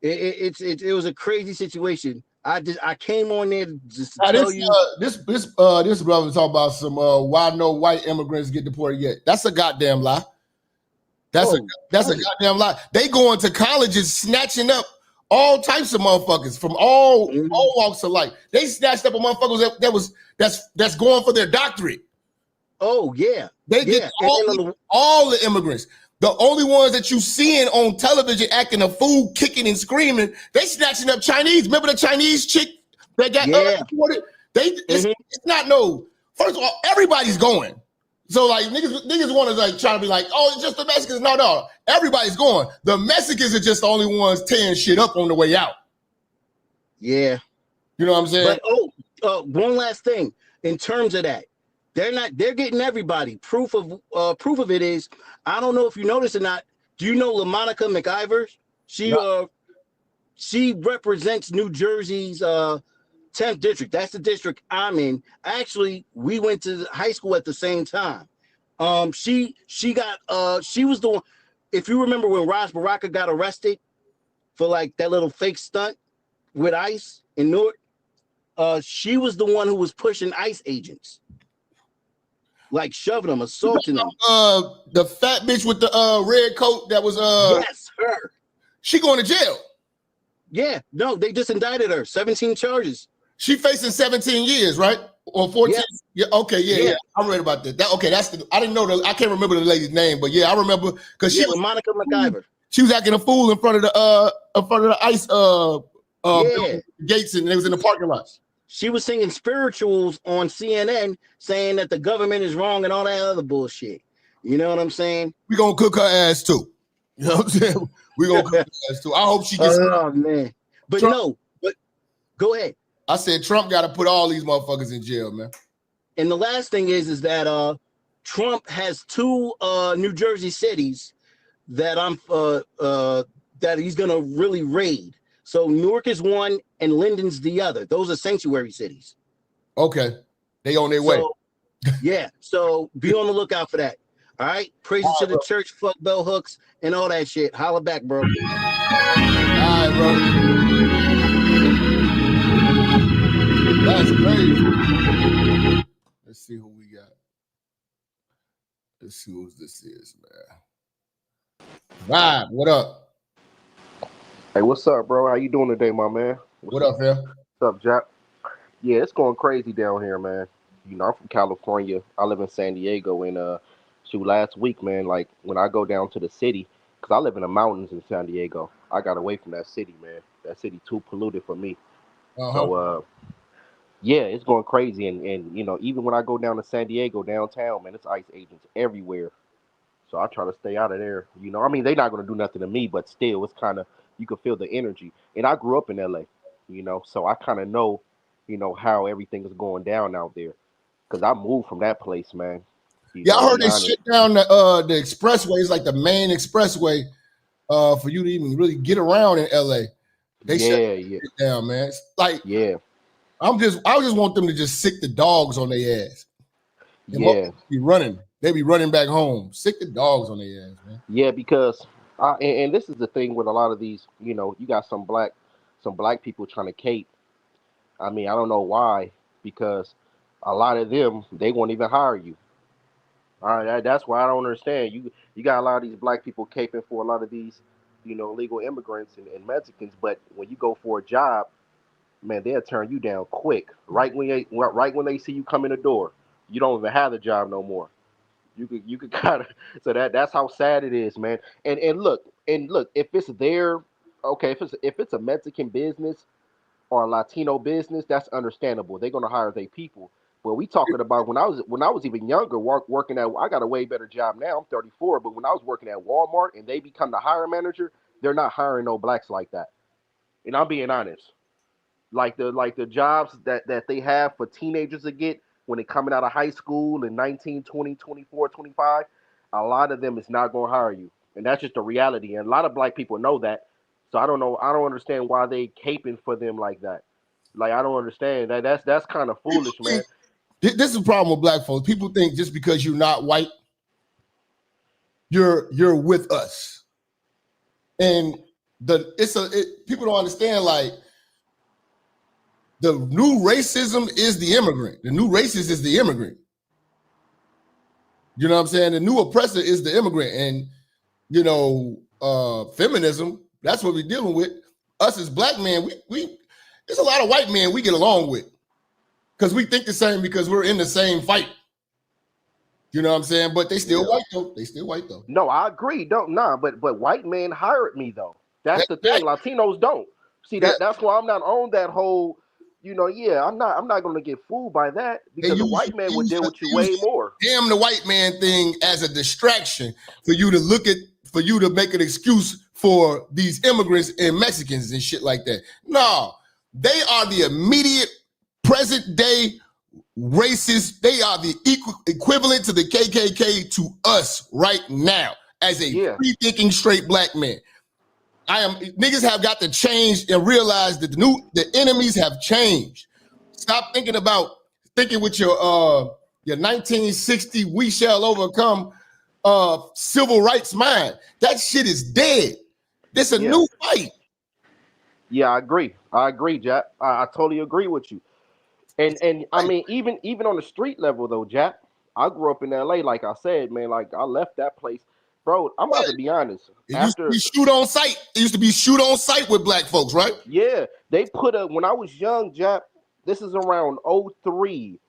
it was a crazy situation. I came on there just to tell you. This brother talking about some why no white immigrants get deported yet. That's a goddamn lie. That's a goddamn lie. They going to colleges snatching up all types of motherfuckers from all walks of life. They snatched up a motherfuckers that's going for their doctorate. Oh yeah, they get all the immigrants. The only ones that you seeing on television acting a fool, kicking and screaming, they snatching up Chinese. Remember the Chinese chick that got deported? It's not no. First of all, everybody's going. So like niggas want to like try to be like, oh, it's just the Mexicans. No, everybody's going. The Mexicans are just the only ones tearing shit up on the way out. Yeah, you know what I'm saying. But one last thing in terms of that. They're getting everybody. Proof of it is, I don't know if you noticed or not. Do you know LaMonica McIver? She represents New Jersey's 10th district. That's the district I'm in. Actually, we went to high school at the same time. She was the one, if you remember when Ras Baraka got arrested for like that little fake stunt with ICE in Newark, she was the one who was pushing ICE agents. Like shoving them, assaulting them. The fat bitch with the red coat that was yes, her. She going to jail. Yeah, no, they just indicted her. 17 charges. She facing 17 years, right? Or 14. Yeah. Okay. Yeah. I read about that. I didn't know I can't remember the lady's name, but yeah, I remember because she was Monica McIver. She was acting a fool in front of the ICE gates, and it was in the parking lot. She was singing spirituals on CNN saying that the government is wrong and all that other bullshit. You know what I'm saying? We gonna cook her ass too. You know what I'm saying? We gonna cook her ass too. I hope she gets. Oh man, but but go ahead. I said Trump got to put all these motherfuckers in jail, man. And the last thing is that Trump has two New Jersey cities that that he's gonna really raid. So Newark is one and Linden's the other. Those are sanctuary cities. Okay. They on their way. Yeah. So be on the lookout for that. All right. Praises to the church, fuck bell hooks, and all that shit. Holla back, bro. All right, bro. That's crazy. Let's see who we got. Let's see who this is, man. Vibe, what up? Hey, what's up, bro? How you doing today, my man? What up, man? What's up, Jap? Yeah, it's going crazy down here, man. You know, I'm from California. I live in San Diego, and last week, man, like when I go down to the city, because I live in the mountains in San Diego, I got away from that city, man. That city too polluted for me. So, yeah, it's going crazy, and you know, even when I go down to San Diego downtown, man, it's ICE agents everywhere. So I try to stay out of there. You know, I mean, they're not going to do nothing to me, but still, it's kind of, you can feel the energy. And I grew up in LA, you know, so I kind of know, you know, how everything is going down out there. Because I moved from that place, man. Yeah, I heard they shut down the expressway. It's like the main expressway for you to even really get around in LA. They shut it down, man. It's like, I just want them to just sick the dogs on their ass. And they be running back home. Sick the dogs on their ass, man. Yeah, because and this is the thing with a lot of these, you know, you got some black people trying to cape. I mean, I don't know why, because a lot of them, they won't even hire you. All right, that's why I don't understand. You got a lot of these black people caping for a lot of these, you know, illegal immigrants and Mexicans, but when you go for a job, man, they'll turn you down quick. Right when they see you come in the door, you don't even have the job no more. You could kind of, so that's how sad it is, man. And look, if it's there, okay, if it's a Mexican business or a Latino business, that's understandable. They're gonna hire their people. But we talking about when I was even younger, working at, I got a way better job now. I'm 34, but when I was working at Walmart and they become the hiring manager, they're not hiring no blacks like that. And I'm being honest. Like the jobs that they have for teenagers to get when they're coming out of high school in 19, 20, 24, 25, a lot of them is not going to hire you. And that's just the reality. And a lot of black people know that. So I don't understand why they caping for them like that. Like, I don't understand that. That's kind of foolish, man. This is the problem with black folks. People think just because you're not white, you're with us. And people don't understand, like, the new racism is the immigrant. The new racist is the immigrant. You know what I'm saying? The new oppressor is the immigrant. And, you know, feminism, that's what we're dealing with. Us as black men, we there's a lot of white men we get along with because we think the same because we're in the same fight. You know what I'm saying? But they still white though. They still white though. No, I agree. But white men hired me though. That's the thing. Latinos don't. See, that's why I'm not on that whole, you know, I'm not gonna get fooled by that because the white man would deal with you way more. Damn the white man thing as a distraction for you to make an excuse for these immigrants and Mexicans and shit like that. No, they are the immediate present day racists. They are the equivalent to the KKK to us right now as a free-thinking straight black man. Niggas have got to change and realize that the enemies have changed. Stop thinking with your 1960 we shall overcome civil rights mind. That shit is dead. This a new fight. Yeah, I agree, Jap. I totally agree with you. And I mean, even on the street level though, Jap, I grew up in LA, like I said, man, like I left that place. Bro, I'm about to be honest. It used to be shoot on sight. It used to be shoot on sight with black folks, right? Yeah, they when I was young, Jap, this is around 03.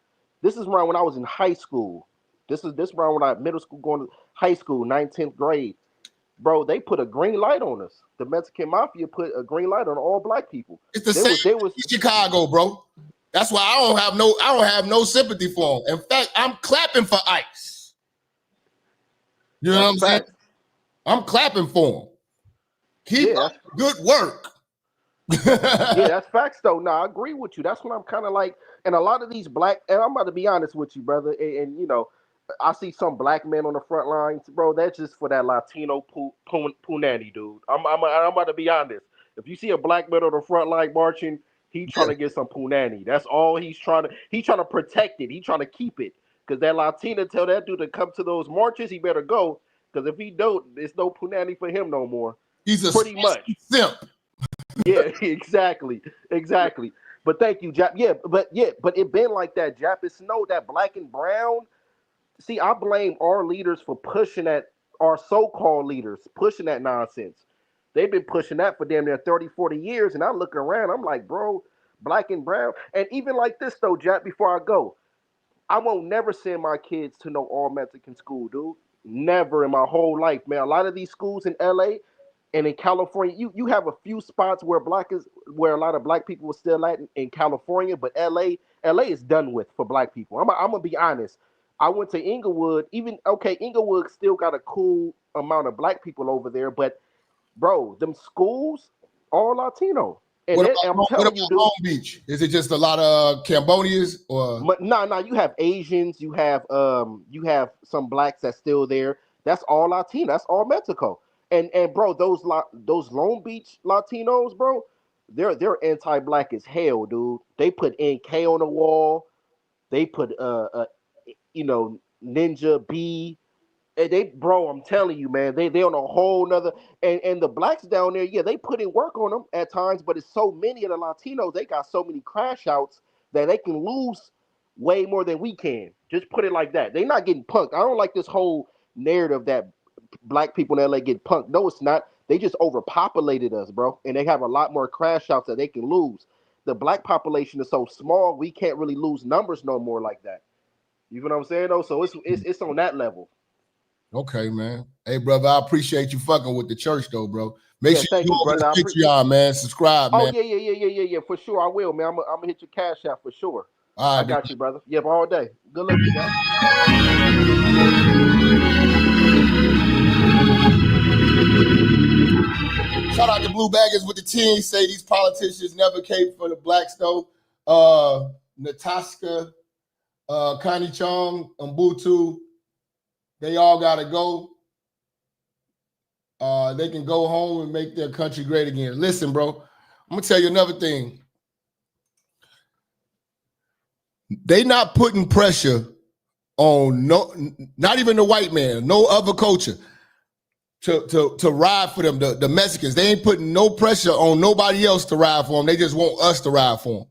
This is around when I was in high school. This around when I middle school going to high school, 9th grade. Bro, they put a green light on us. The Mexican mafia put a green light on all black people. It's the same in Chicago, bro. That's why I don't have no sympathy for them. In fact, I'm clapping for ICE. You know what I'm saying? I'm clapping for them. Keep up good work. Yeah, that's facts though. No, I agree with you. That's what I'm kind of like. And a lot of these black, and I'm about to be honest with you, brother. And you know, I see some black men on the front lines, bro. That's just for that Latino punani, dude. I'm about to be honest. If you see a black man on the front line marching, he's trying to get some punani. That's all he's trying to protect it. He's trying to keep it. Because that Latina tell that dude to come to those marches, he better go. Because if he don't, there's no punani for him no more. He's pretty much simp. Yeah, exactly. But thank you, Jap. But it been like that, Jap. It's that black and brown. See, I blame our leaders for pushing that, our so-called leaders pushing that nonsense. They've been pushing that for damn near 30, 40 years. And I look around, I'm like, bro, black and brown. And even like this though, Jap, before I go, I won't never send my kids to no all-Mexican school, dude. Never in my whole life, man. A lot of these schools in LA and in California, you have a few spots where a lot of black people are still at in California, but LA is done with for black people. I'm gonna be honest. I went to Inglewood. Inglewood still got a cool amount of black people over there, but bro, them schools all Latino. And what about Long Beach? Is it just a lot of Cambodians or? No. You have Asians. You have some blacks that's still there. That's all Latino. That's all Mexico. And bro, those Long Beach Latinos, bro, they're anti-black as hell, dude. They put NK on the wall. They put Ninja B. And bro, I'm telling you, man, they on a whole nother, and the blacks down there, they put in work on them at times, but it's so many of the Latinos, they got so many crash outs that they can lose way more than we can. Just put it like that. They're not getting punked. I don't like this whole narrative that black people in LA get punked. No, it's not. They just overpopulated us, bro, and they have a lot more crash outs that they can lose. The black population is so small, we can't really lose numbers no more like that. You know what I'm saying, though? So it's on that level. Okay, man. Hey, brother, I appreciate you fucking with the church, though, bro. Make sure you go to the Patreon, man. Subscribe, man. Oh, yeah, for sure. I will, man. I'm gonna hit your cash out for sure. All right, I got you, brother. Yep, all day. Good luck, you guys. Shout out to Blue Baggers with the team. Say these politicians never came for the blacks though. Natasha, Connie Chong, Mbutu, they all gotta go. They can go home and make their country great again. Listen, bro, I'm gonna tell you another thing. They not putting pressure on not even the white man, no other culture to ride for them. The Mexicans, they ain't putting no pressure on nobody else to ride for them. They just want us to ride for them.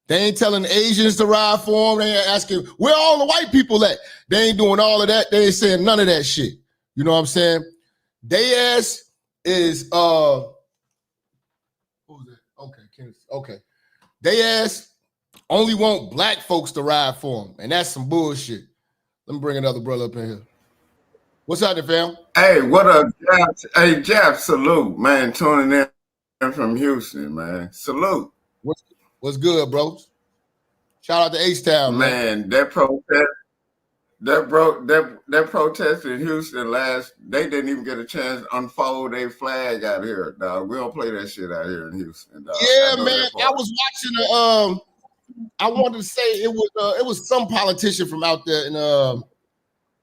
They ain't telling Asians to ride for them. They ain't asking where all the white people at. They ain't doing all of that. They ain't saying none of that shit. You know what I'm saying? They ass is what was that? Okay. They ass only want black folks to ride for them, and that's some bullshit. Let me bring another brother up in here. What's happening, fam? Hey, what up, Jap? Hey, Jap, salute, man. Tuning in from Houston, man. Salute. What's good, bro? Shout out to H-Town, man. That protest in Houston they didn't even get a chance to unfold their flag out here, dog. We don't play that shit out here in Houston, dog. Yeah, man. I was watching I wanted to say it was some politician from out there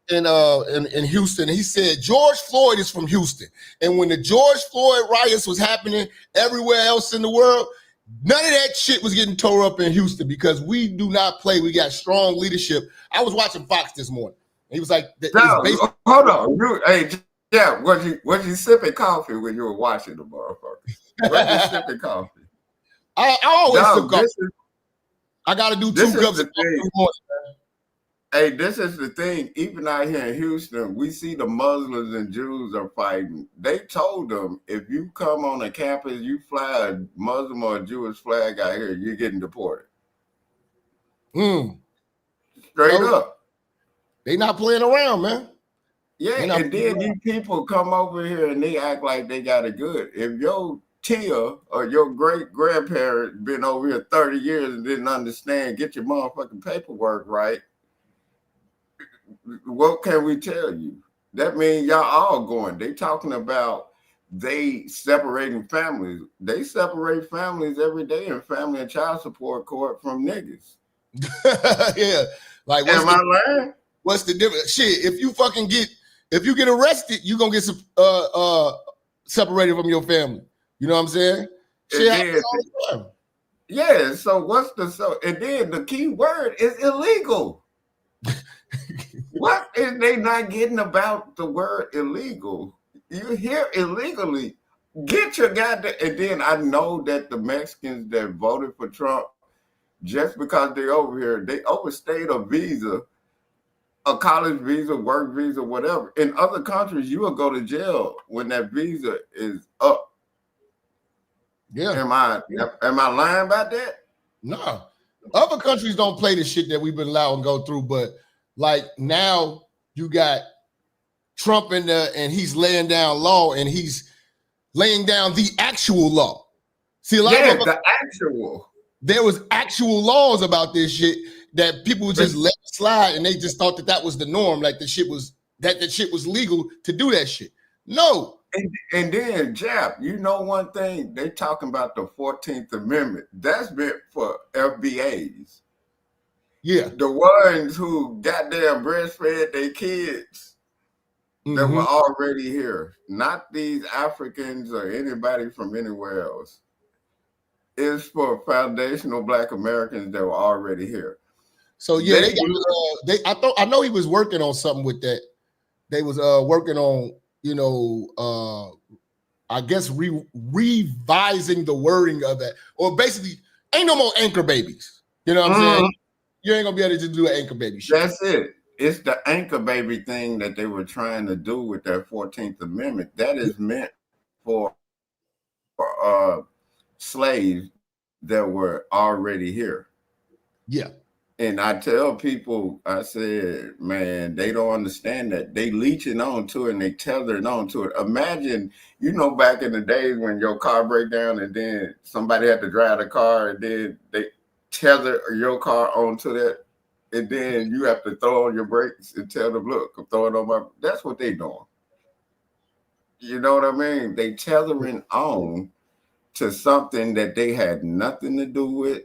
in Houston. He said George Floyd is from Houston, and when the George Floyd riots was happening everywhere else in the world, none of that shit was getting tore up in Houston because we do not play. We got strong leadership. I was watching Fox this morning. He was like, hold on, yeah, was you sipping coffee when you were watching the motherfucker? Was you sipping coffee? I always sip coffee. I got to do 2 cups of coffee in the morning, man. Hey, this is the thing. Even out here in Houston, we see the Muslims and Jews are fighting. They told them, if you come on a campus, you fly a Muslim or a Jewish flag out here, you're getting deported. Straight up. They not playing around, man. Yeah, and then these people come over here and they act like they got it good. If your tia or your great-grandparent been over here 30 years and didn't understand, get your motherfucking paperwork right, what can we tell you? That means y'all all going. They talking about they separating families. They separate families every day in family and child support court from niggas. Yeah. Like, am I lying? What's the difference? Shit, if you get arrested, you gonna get separated from your family. You know what I'm saying? Shit happens all the time. Yeah, so and then the key word is illegal. What is they not getting about the word illegal? You hear illegally, get your goddamn. And then I know that the Mexicans that voted for Trump, just because they're over here, they overstayed a visa, a college visa, work visa, whatever. In other countries, you will go to jail when that visa is up. Yeah. Am I lying about that? No. Other countries don't play the shit that we've been allowed to go through, but like now you got Trump in there and he's laying down law and he's laying down the actual law. See, there was actual laws about this shit that people just let slide and they just thought that was the norm, like the shit was legal to do that shit. No. And then, Jap, you know one thing, they talking about the 14th Amendment. That's meant for FBAs. Yeah. The ones who goddamn breastfed their kids that were already here. Not these Africans or anybody from anywhere else. It's for foundational Black Americans that were already here. So yeah, I know he was working on something with that. They was working on, I guess revising the wording of that, or basically ain't no more anchor babies. You know what I'm saying? You ain't gonna be able to do an anchor baby shit. That's it. It's the anchor baby thing that they were trying to do with that 14th Amendment. That is meant for slaves that were already here. Yeah. And I tell people, I said, man, they don't understand that. They leeching on to it and they tethering on to it. Imagine, back in the days when your car break down and then somebody had to drive the car and then they tether your car onto that, and then you have to throw on your brakes and tell them, look, I'm throwing on my. That's what they doing. You know what I mean? They tethering on to something that they had nothing to do with.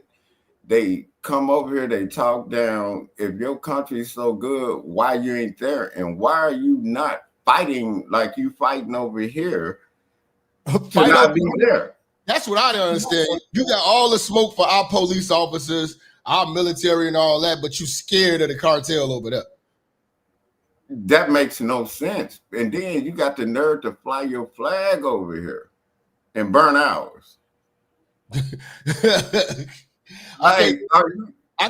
They come over here, they talk down. If your country's so good, why you ain't there? And why are you not fighting like you fighting over here to not be there? That's what I don't understand. You got all the smoke for our police officers, our military and all that, but you scared of the cartel over there. That makes no sense. And then you got the nerve to fly your flag over here and burn ours. I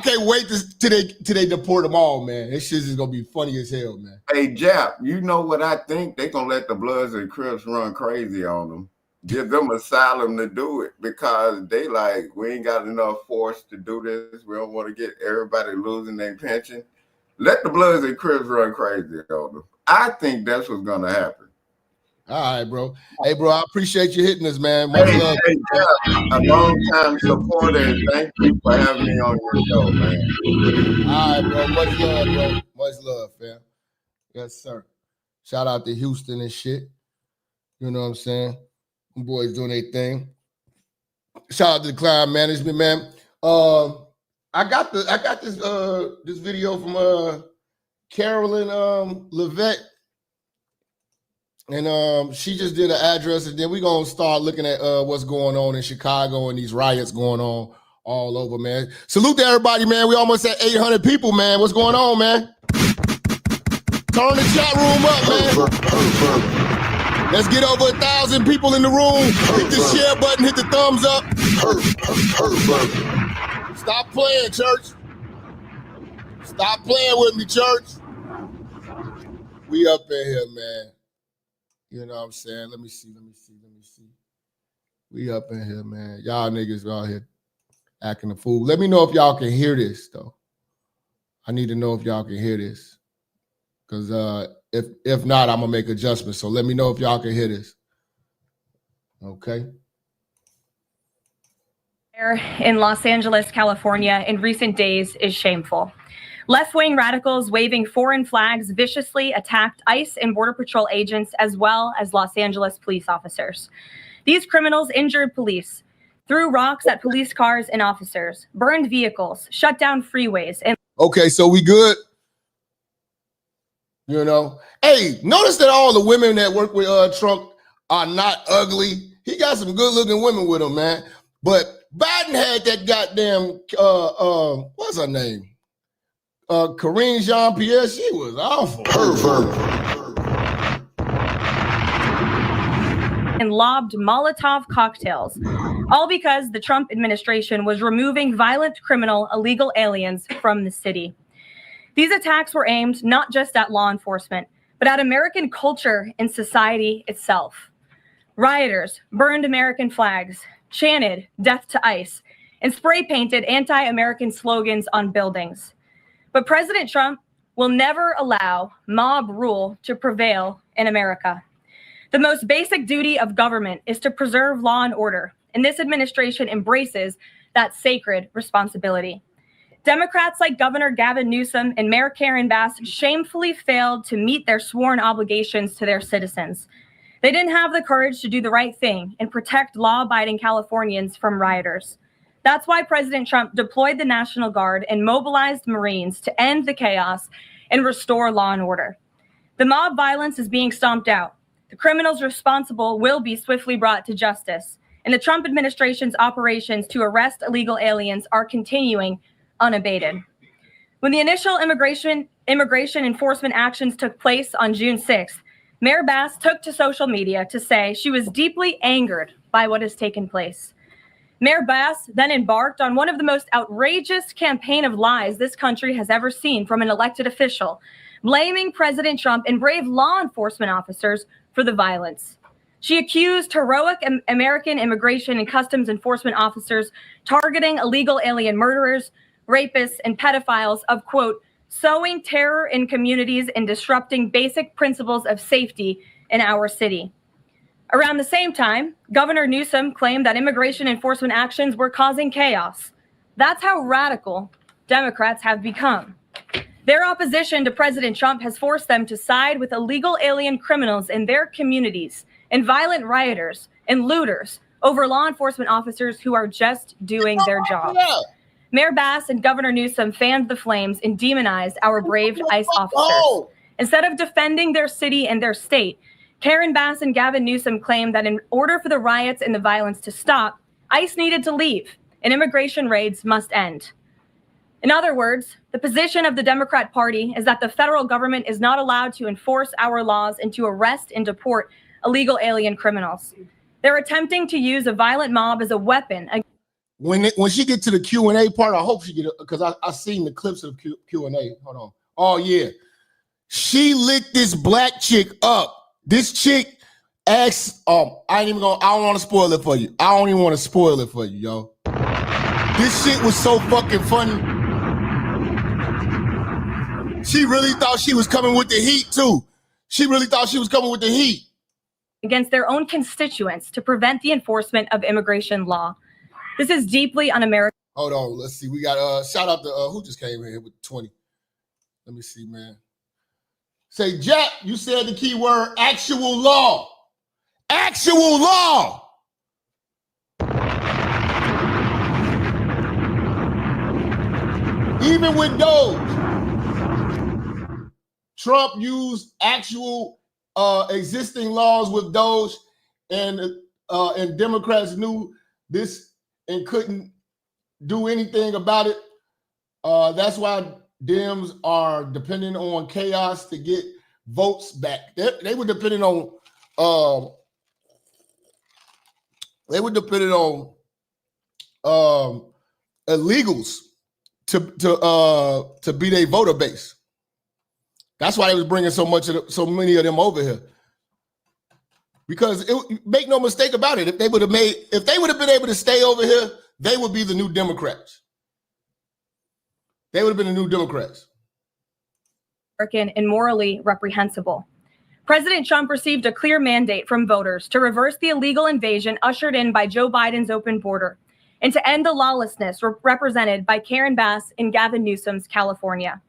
can't wait till they deport them all, man. This shit is gonna be funny as hell, man. Hey, Jap, you know what I think? They're gonna let the Bloods and Crips run crazy on them. Give them asylum to do it because they like, we ain't got enough force to do this. We don't want to get everybody losing their pension. Let the Bloods and Crips run crazy on them. I think that's what's gonna happen. All right, bro. Hey, bro, I appreciate you hitting us, man. Much love. Hey, a long-time supporter, and thank you for having me on your show, man. All right, bro. Much love, bro. Much love, fam. Yes, sir. Shout out to Houston and shit. You know what I'm saying? Them boys doing their thing. Shout out to the crime management, man. I got this video from Carolyn Levette. And she just did an address, and then we're going to start looking at what's going on in Chicago and these riots going on all over, man. Salute to everybody, man. We almost at 800 people, man. What's going on, man? Turn the chat room up, man. Let's get over 1,000 people in the room. Hit the share button, hit the thumbs up. Stop playing, church. Stop playing with me, church. We up in here, man. You know what I'm saying? Let me see. We up in here, man. Y'all niggas out here acting a fool. Let me know if y'all can hear this, though. I need to know if y'all can hear this. Because if not, I'm going to make adjustments. So let me know if y'all can hear this. Okay. In Los Angeles, California, in recent days is shameful. Left-wing radicals waving foreign flags viciously attacked ICE and Border Patrol agents as well as Los Angeles police officers. These criminals injured police, threw rocks at police cars and officers, burned vehicles, shut down freeways. And okay, so we good? You know? Hey, notice that all the women that work with Trump are not ugly. He got some good-looking women with him, man. But Biden had that goddamn, what's her name? Karine Jean-Pierre, she was awful. And lobbed Molotov cocktails, all because the Trump administration was removing violent, criminal, illegal aliens from the city. These attacks were aimed not just at law enforcement, but at American culture and society itself. Rioters burned American flags, chanted "Death to ICE," and spray-painted anti-American slogans on buildings. But President Trump will never allow mob rule to prevail in America. The most basic duty of government is to preserve law and order, and this administration embraces that sacred responsibility. Democrats like Governor Gavin Newsom and Mayor Karen Bass shamefully failed to meet their sworn obligations to their citizens. They didn't have the courage to do the right thing and protect law-abiding Californians from rioters. That's why President Trump deployed the National Guard and mobilized Marines to end the chaos and restore law and order. The mob violence is being stomped out. The criminals responsible will be swiftly brought to justice. And the Trump administration's operations to arrest illegal aliens are continuing unabated. When the initial immigration enforcement actions took place on June 6th, Mayor Bass took to social media to say she was deeply angered by what has taken place. Mayor Bass then embarked on one of the most outrageous campaign of lies this country has ever seen from an elected official, blaming President Trump and brave law enforcement officers for the violence. She accused heroic American immigration and customs enforcement officers targeting illegal alien murderers, rapists, and pedophiles of, quote, sowing terror in communities and disrupting basic principles of safety in our city. Around the same time, Governor Newsom claimed that immigration enforcement actions were causing chaos. That's how radical Democrats have become. Their opposition to President Trump has forced them to side with illegal alien criminals in their communities and violent rioters and looters over law enforcement officers who are just doing their job. Mayor Bass and Governor Newsom fanned the flames and demonized our brave ICE officers. Instead of defending their city and their state, Karen Bass and Gavin Newsom claimed that in order for the riots and the violence to stop, ICE needed to leave and immigration raids must end. In other words, the position of the Democrat Party is that the federal government is not allowed to enforce our laws and to arrest and deport illegal alien criminals. They're attempting to use a violent mob as a weapon. When she get to the Q&A part, I hope she get it, because I seen the clips of Q&A. Hold on. Oh, yeah. She licked this black chick up. This chick asked, I don't want to spoil it for you. I don't even want to spoil it for you, yo. This shit was so fucking funny. She really thought she was coming with the heat, too. She really thought she was coming with the heat. Against their own constituents to prevent the enforcement of immigration law. This is deeply un-American. Hold on, let's see. We got shout out to who just came in here with 20. Let me see, man. Say, Jap, you said the key word, actual law. Actual law. Even with Doge, Trump used actual existing laws with Doge, and Democrats knew this and couldn't do anything about it. That's why Dems are depending on chaos to get votes back. They were depending on illegals to be their voter base. That's why they was bringing so many of them over here. Because make no mistake about it, if they would have been able to stay over here, they would be the new Democrats. They would have been the new Democrats. And morally reprehensible. President Trump received a clear mandate from voters to reverse the illegal invasion ushered in by Joe Biden's open border and to end the lawlessness represented by Karen Bass and Gavin Newsom's California.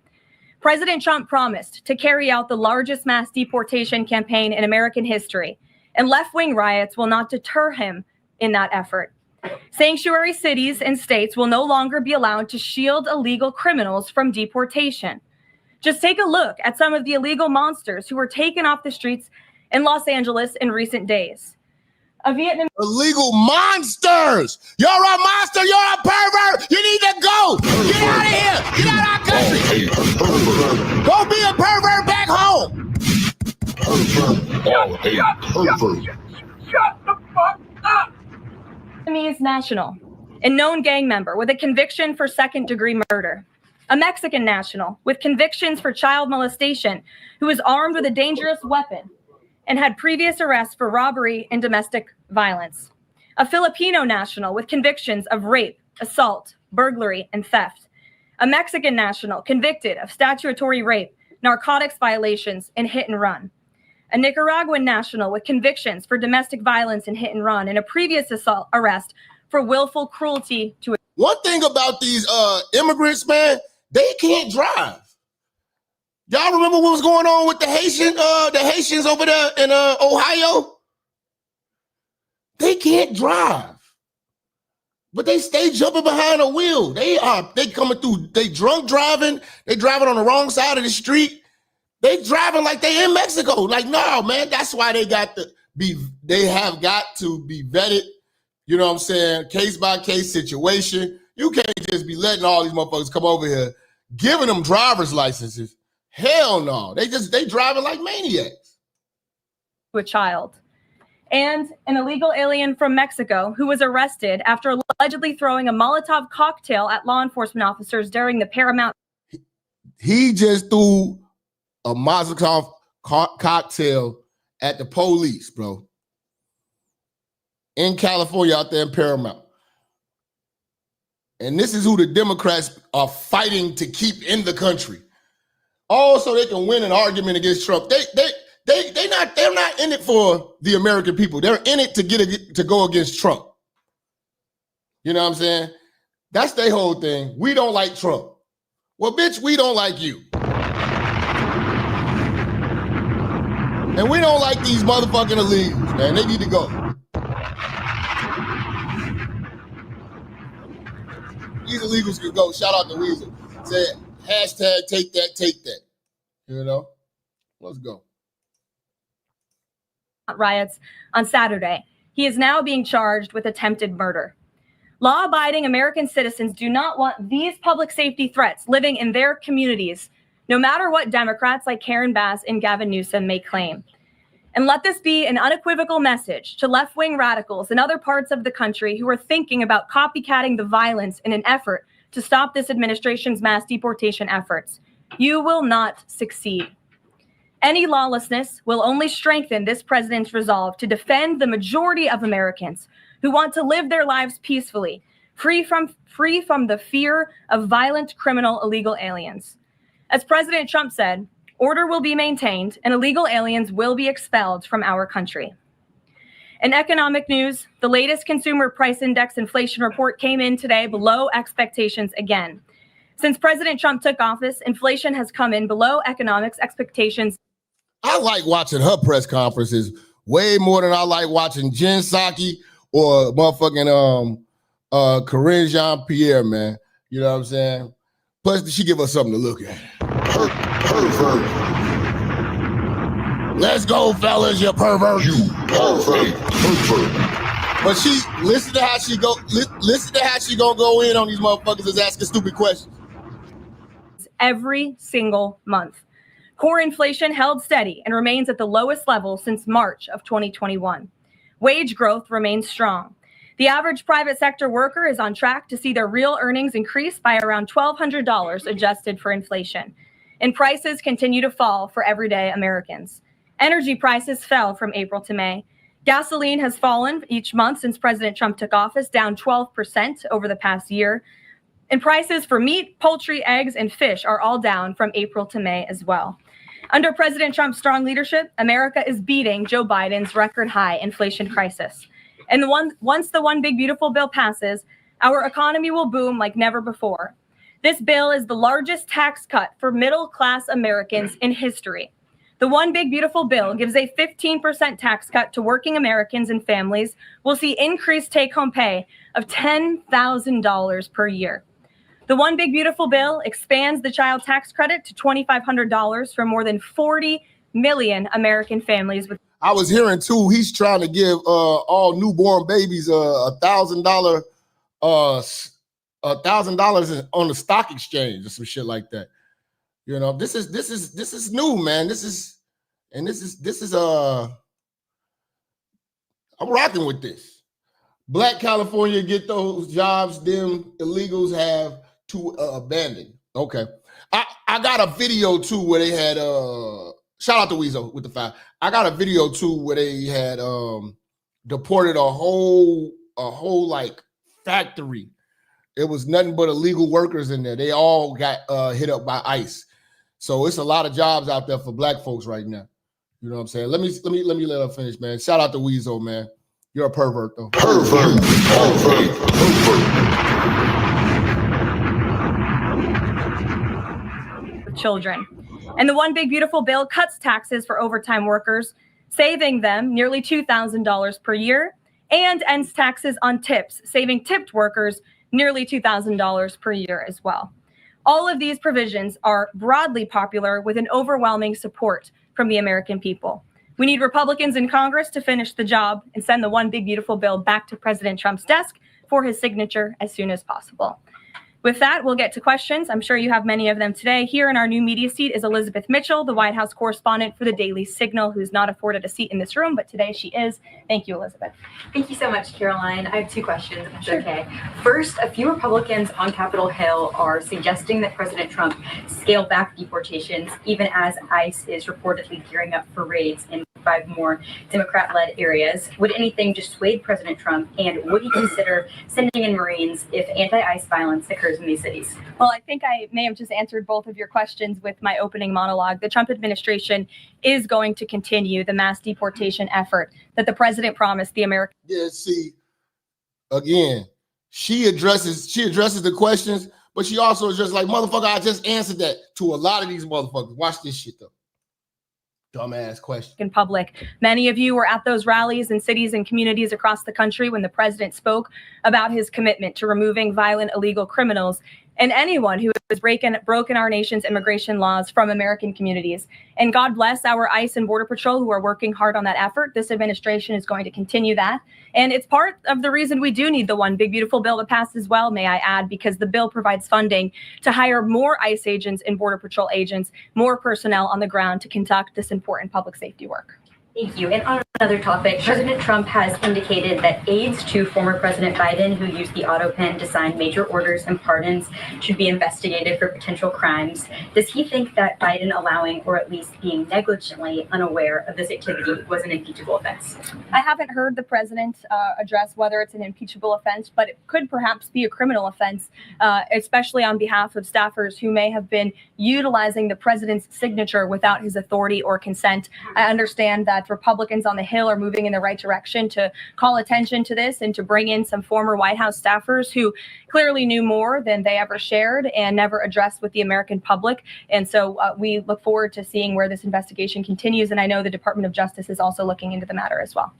President Trump promised to carry out the largest mass deportation campaign in American history, and left-wing riots will not deter him in that effort. Sanctuary cities and states will no longer be allowed to shield illegal criminals from deportation. Just take a look at some of the illegal monsters who were taken off the streets in Los Angeles in recent days. A Vietnamese illegal monsters! You're a monster! You're a pervert! You need to go! Get out of here! Get out of our country! Go be a pervert back home! Shut the fuck up! Vietnamese national, a known gang member with a conviction for second-degree murder. A Mexican national with convictions for child molestation who is armed with a dangerous weapon and had previous arrests for robbery and domestic violence. A Filipino national with convictions of rape, assault, burglary, and theft. A Mexican national convicted of statutory rape, narcotics violations, and hit and run. A Nicaraguan national with convictions for domestic violence and hit and run, and a previous assault arrest for willful cruelty to a— One thing about these immigrants, man, they can't drive. Y'all remember what was going on with the Haitians over there in Ohio? They can't drive, but they stay jumping behind a wheel. They coming through. They drunk driving. They driving on the wrong side of the street. They driving like they in Mexico. Like, no, man. That's why they got to be. They have got to be vetted. You know what I'm saying? Case by case situation. You can't just be letting all these motherfuckers come over here, giving them driver's licenses. Hell no. They driving like maniacs. To a child. And an illegal alien from Mexico who was arrested after allegedly throwing a Molotov cocktail at law enforcement officers during the Paramount. He just threw a Molotov cocktail at the police, bro. In California, out there in Paramount. And this is who the Democrats are fighting to keep in the country. All so they can win an argument against Trump. They're not in it for the American people. They're in it to go against Trump. You know what I'm saying? That's their whole thing. We don't like Trump. Well, bitch, we don't like you. And we don't like these motherfucking illegals, man. They need to go. These illegals can go. Shout out to Weasel. Said, hashtag take that, take that. You know? Let's go. Riots on Saturday. He is now being charged with attempted murder. Law-abiding American citizens do not want these public safety threats living in their communities, no matter what Democrats like Karen Bass and Gavin Newsom may claim. And let this be an unequivocal message to left-wing radicals in other parts of the country who are thinking about copycatting the violence in an effort to stop this administration's mass deportation efforts. You will not succeed. Any lawlessness will only strengthen this president's resolve to defend the majority of Americans who want to live their lives peacefully, free from the fear of violent, criminal, illegal aliens. As President Trump said, order will be maintained and illegal aliens will be expelled from our country. In economic news, the latest consumer price index inflation report came in today below expectations again. Since President Trump took office, inflation has come in below economics expectations. I like watching her press conferences way more than I like watching Jen Psaki or motherfucking Corinne Jean-Pierre, man. You know what I'm saying? Plus, she give us something to look at. Pervert. Let's go, fellas, you pervert. You pervert. But she listen to how she go. Listen to how she gonna go in on these motherfuckers that's asking stupid questions. Every single month. Core inflation held steady and remains at the lowest level since March of 2021. Wage growth remains strong. The average private sector worker is on track to see their real earnings increase by around $1,200 adjusted for inflation. And prices continue to fall for everyday Americans. Energy prices fell from April to May. Gasoline has fallen each month since President Trump took office, down 12% over the past year. And prices for meat, poultry, eggs, and fish are all down from April to May as well. Under President Trump's strong leadership, America is beating Joe Biden's record high inflation crisis. And once the One Big Beautiful Bill passes, our economy will boom like never before. This bill is the largest tax cut for middle-class Americans in history. The One Big Beautiful Bill gives a 15% tax cut to working Americans and families will see increased take-home pay of $10,000 per year. The One Big Beautiful Bill expands the child tax credit to $2,500 for more than 40 million American families. I was hearing too, he's trying to give all newborn babies $1,000 on the stock exchange or some shit like that. You know, this is new, man. This is I'm rocking with this. Black California get those jobs them illegals have to abandon. Okay. I got a video too where they had shout out to Weasel with the 5. I got a video too where they had deported a whole like factory. It was nothing but illegal workers in there. They all got hit up by ICE. So it's a lot of jobs out there for black folks right now. You know what I'm saying? Let me let her finish, man. Shout out to Weasel, man. You're a pervert, though. Pervert. Children. And the One Big Beautiful Bill cuts taxes for overtime workers, saving them nearly $2,000 per year, and ends taxes on tips, saving tipped workers nearly $2,000 per year as well. All of these provisions are broadly popular with an overwhelming support from the American people. We need Republicans in Congress to finish the job and send the One Big Beautiful Bill back to President Trump's desk for his signature as soon as possible. With that, we'll get to questions. I'm sure you have many of them today. Here in our new media seat is Elizabeth Mitchell, the White House correspondent for the Daily Signal, who's not afforded a seat in this room, but today she is. Thank you, Elizabeth. Thank you so much, Caroline. I have 2 questions, if that's okay. First, a few Republicans on Capitol Hill are suggesting that President Trump scale back deportations, even as ICE is reportedly gearing up for raids in 5 more Democrat-led areas. Would anything dissuade President Trump, and would he consider sending in Marines if anti-ICE violence occurs in these cities? Well, I think I may have just answered both of your questions with my opening monologue. The Trump administration is going to continue the mass deportation effort that the president promised the American. Yeah, see, again, she addresses the questions, but she also addresses like, motherfucker, I just answered that to a lot of these motherfuckers. Watch this shit though. Dumbass question. In public. Many of you were at those rallies in cities and communities across the country when the president spoke about his commitment to removing violent illegal criminals and anyone who has broken our nation's immigration laws from American communities. And God bless our ICE and Border Patrol who are working hard on that effort. This administration is going to continue that. And it's part of the reason we do need the one big beautiful bill to pass as well, may I add, because the bill provides funding to hire more ICE agents and Border Patrol agents, more personnel on the ground to conduct this important public safety work. Thank you. And on another topic, President Trump has indicated that aides to former President Biden who used the auto pen to sign major orders and pardons should be investigated for potential crimes. Does he think that Biden allowing or at least being negligently unaware of this activity was an impeachable offense? I haven't heard the president address whether it's an impeachable offense, but it could perhaps be a criminal offense, especially on behalf of staffers who may have been utilizing the president's signature without his authority or consent. I understand that Republicans on the Hill are moving in the right direction to call attention to this and to bring in some former White House staffers who clearly knew more than they ever shared and never addressed with the American public. And so we look forward to seeing where this investigation continues. And I know the Department of Justice is also looking into the matter as well.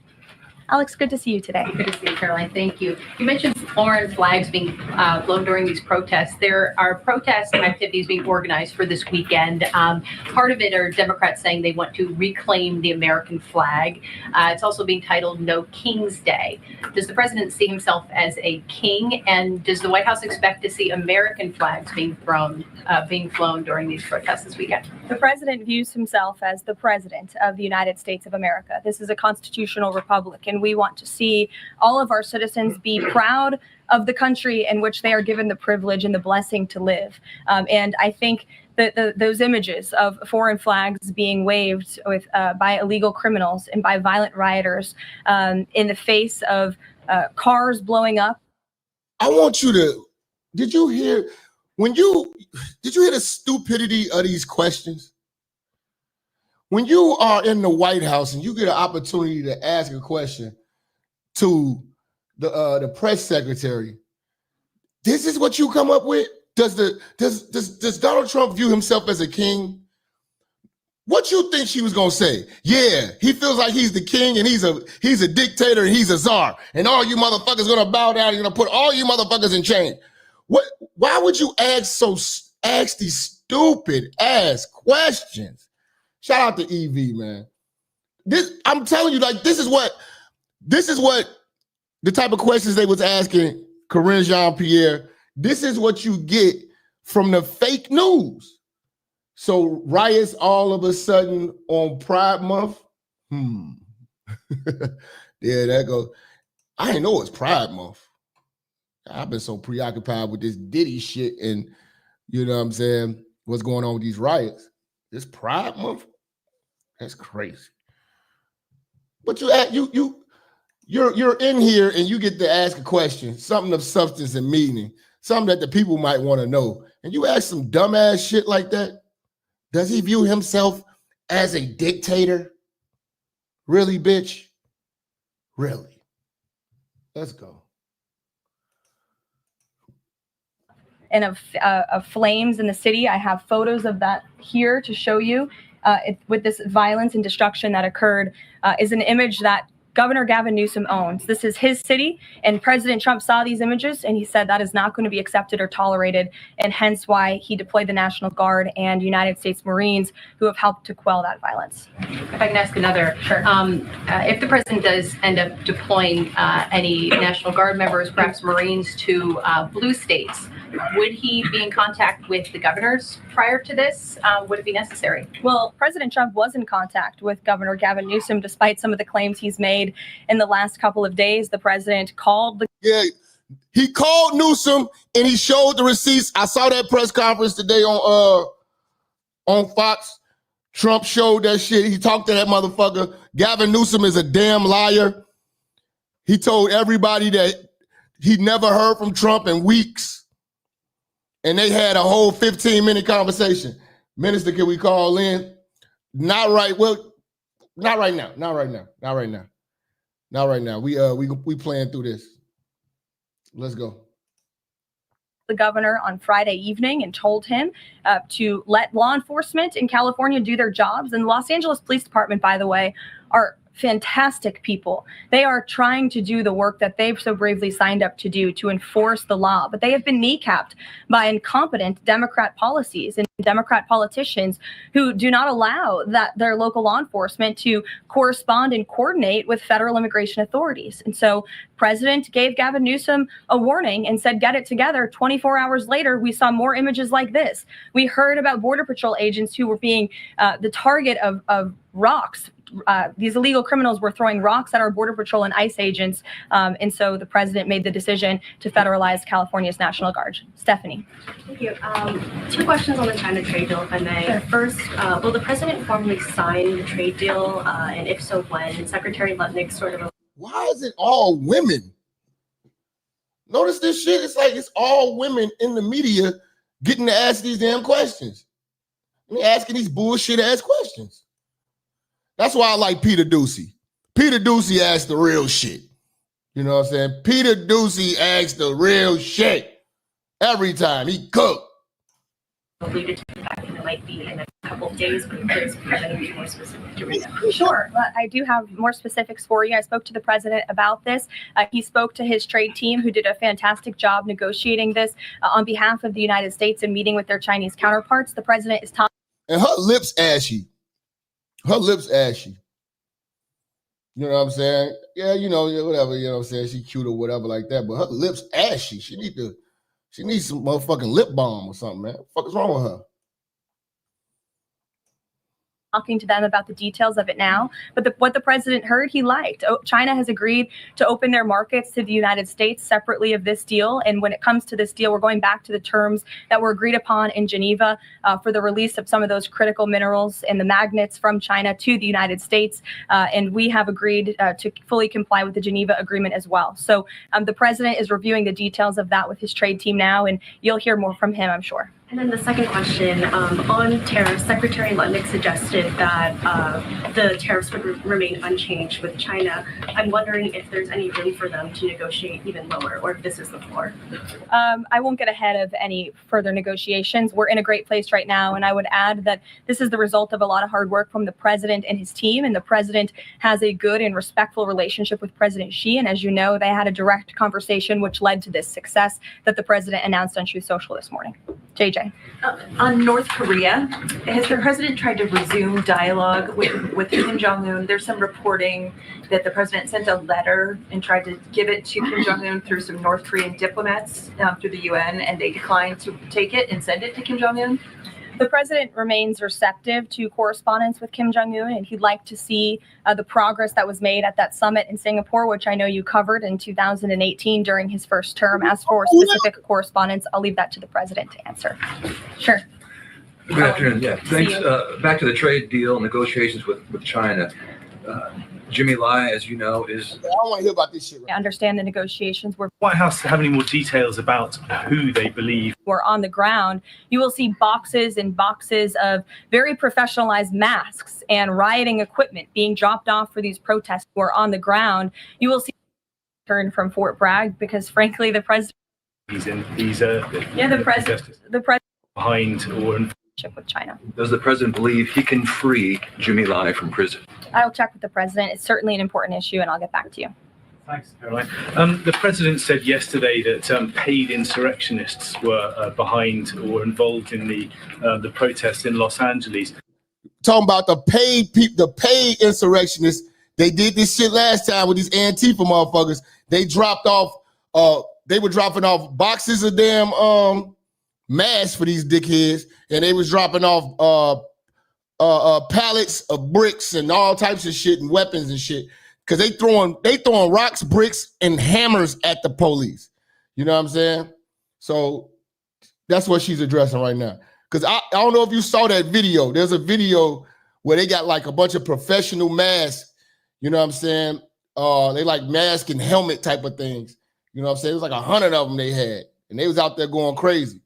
Alex, good to see you today. Good to see you, Caroline. Thank you. You mentioned foreign flags being blown during these protests. There are protest activities being organized for this weekend. Part of it are Democrats saying they want to reclaim the American flag. It's also being titled No King's Day. Does the president see himself as a king? And does the White House expect to see American flags being flown during these protests this weekend? The president views himself as the president of the United States of America. This is a constitutional republic, and we want to see all of our citizens be proud of the country in which they are given the privilege and the blessing to live. And I think that those images of foreign flags being waved with by illegal criminals and by violent rioters in the face of cars blowing up. I want you to, did you hear the stupidity of these questions? When you are in the White House and you get an opportunity to ask a question to the press secretary, this is what you come up with? Does Donald Trump view himself as a king? What you think she was gonna say? Yeah, he feels like he's the king and he's a dictator and he's a czar, and all you motherfuckers gonna bow down and gonna put all you motherfuckers in chains. What? Why would you ask these stupid ass questions? Shout out to EV, man. I'm telling you, like, this is what the type of questions they was asking Karine Jean-Pierre. This is what you get from the fake news. So riots all of a sudden on Pride Month. Yeah, that goes. I didn't know it was Pride Month. I've been so preoccupied with this Diddy shit and, you know what I'm saying, what's going on with these riots. This Pride Month? That's crazy. But you're in here and you get to ask a question, something of substance and meaning, something that the people might want to know. And you ask some dumbass shit like that. Does he view himself as a dictator? Really, bitch? Really? Let's go. And of flames in the city. I have photos of that here to show you. With this violence and destruction that occurred is an image that Governor Gavin Newsom owns. This is his city, and President Trump saw these images, and he said that is not going to be accepted or tolerated, and hence why he deployed the National Guard and United States Marines who have helped to quell that violence. If I can ask another, sure. If the president does end up deploying any National Guard members, perhaps Marines, to blue states, would he be in contact with the governors prior to this? Would it be necessary? Well, President Trump was in contact with Governor Gavin Newsom, despite some of the claims he's made in the last couple of days. The president called he called Newsom and he showed the receipts. I saw that press conference today on Fox. Trump showed that shit. He talked to that motherfucker. Gavin Newsom is a damn liar. He told everybody that he never heard from Trump in weeks. And they had a whole 15-minute conversation. Minister, can we call in? Not right. Well, not right now. Not right now. Not right now. Not right now. We playing through this. Let's go. the governor on Friday evening and told him to let law enforcement in California do their jobs. And the Los Angeles Police Department, by the way, are fantastic people. They are trying to do the work that they've so bravely signed up to do to enforce the law, but they have been kneecapped by incompetent Democrat policies and Democrat politicians who do not allow that their local law enforcement to correspond and coordinate with federal immigration authorities. And so President gave Gavin Newsom a warning and said, get it together. 24 hours later, we saw more images like this. We heard about Border Patrol agents who were being the target of rocks. These illegal criminals were throwing rocks at our Border Patrol and ICE agents. And so the president made the decision to federalize California's National Guard. Stephanie. Thank you. 2 questions on the China trade deal, if I may. Sure. First, will the president formally sign the trade deal? And if so, when? Secretary Lutnick sort of... Why is it all women? Notice this shit. It's like it's all women in the media getting to ask these damn questions. And they're asking these bullshit ass questions. That's why I like Peter Doocy. Peter Doocy asked the real shit. You know what I'm saying? Peter Doocy asked the real shit every time. He cooked. Alluded to the fact that it might be in a couple of days, but there's anything more specific to read out. Sure. Well, I do have more specifics for you. I spoke to the president about this. He spoke to his trade team, who did a fantastic job negotiating this on behalf of the United States and meeting with their Chinese counterparts. The president is talking. And her lips ashy. Her lips ashy. You know what I'm saying? Yeah, you know, whatever, you know what I'm saying? She cute or whatever like that, but her lips ashy. She needs some motherfucking lip balm or something, man. What the fuck is wrong with her? Talking to them about the details of it now. But what the president heard, he liked. China has agreed to open their markets to the United States separately of this deal. And when it comes to this deal, we're going back to the terms that were agreed upon in Geneva for the release of some of those critical minerals and the magnets from China to the United States. And we have agreed to fully comply with the Geneva Agreement as well. So the president is reviewing the details of that with his trade team now, and you'll hear more from him, I'm sure. And then the second question, on tariffs, Secretary Lutnick suggested that the tariffs would remain unchanged with China. I'm wondering if there's any room for them to negotiate even lower, or if this is the floor. I won't get ahead of any further negotiations. We're in a great place right now, and I would add that this is the result of a lot of hard work from the president and his team, and the president has a good and respectful relationship with President Xi, and as you know, they had a direct conversation which led to this success that the president announced on Truth Social this morning. JJ. On North Korea, has the president tried to resume dialogue with Kim Jong-un? There's some reporting that the president sent a letter and tried to give it to Kim Jong-un through some North Korean diplomats through the UN, and they declined to take it and send it to Kim Jong-un. The president remains receptive to correspondence with Kim Jong-un, and he'd like to see the progress that was made at that summit in Singapore, which I know you covered in 2018 during his first term. As for specific correspondence, I'll leave that to the president to answer. Sure. Good afternoon. Yeah, thanks. Back to the trade deal negotiations with China. Jimmy Lai, as you know, is... I don't want to hear about this shit. I understand the negotiations were... White House have any more details about who they believe were on the ground. You will see boxes and boxes of very professionalized masks and rioting equipment being dropped off for these protests who are on the ground. You will see turn from Fort Bragg because, frankly, the president... the president behind or in with China. Does the president believe he can free Jimmy Lai from prison? I'll check with the president. It's certainly an important issue, and I'll get back to you. Thanks, Caroline. The president said yesterday that paid insurrectionists were behind or involved in the protests in Los Angeles. Talking about the paid insurrectionists. They did this shit last time with these Antifa motherfuckers. They dropped off. They were dropping off boxes of damn masks for these dickheads, and they was dropping off pallets of bricks and all types of shit and weapons and shit. Cause they throwing rocks, bricks, and hammers at the police. You know what I'm saying? So that's what she's addressing right now. Cause I don't know if you saw that video. There's a video where they got like a bunch of professional masks. You know what I'm saying? They like mask and helmet type of things. You know what I'm saying? It was like 100 of them they had, and they was out there going crazy.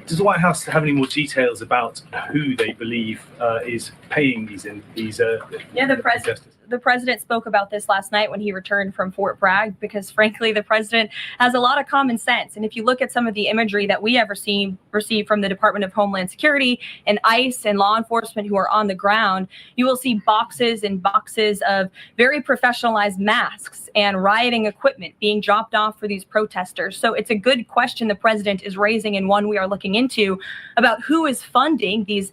Does the White House have any more details about who they believe is paying the the president spoke about this last night when he returned from Fort Bragg, because frankly, the president has a lot of common sense. And if you look at some of the imagery that we have received from the Department of Homeland Security and ICE and law enforcement who are on the ground, you will see boxes and boxes of very professionalized masks and rioting equipment being dropped off for these protesters. So it's a good question the president is raising, and one we are looking into, about who is funding these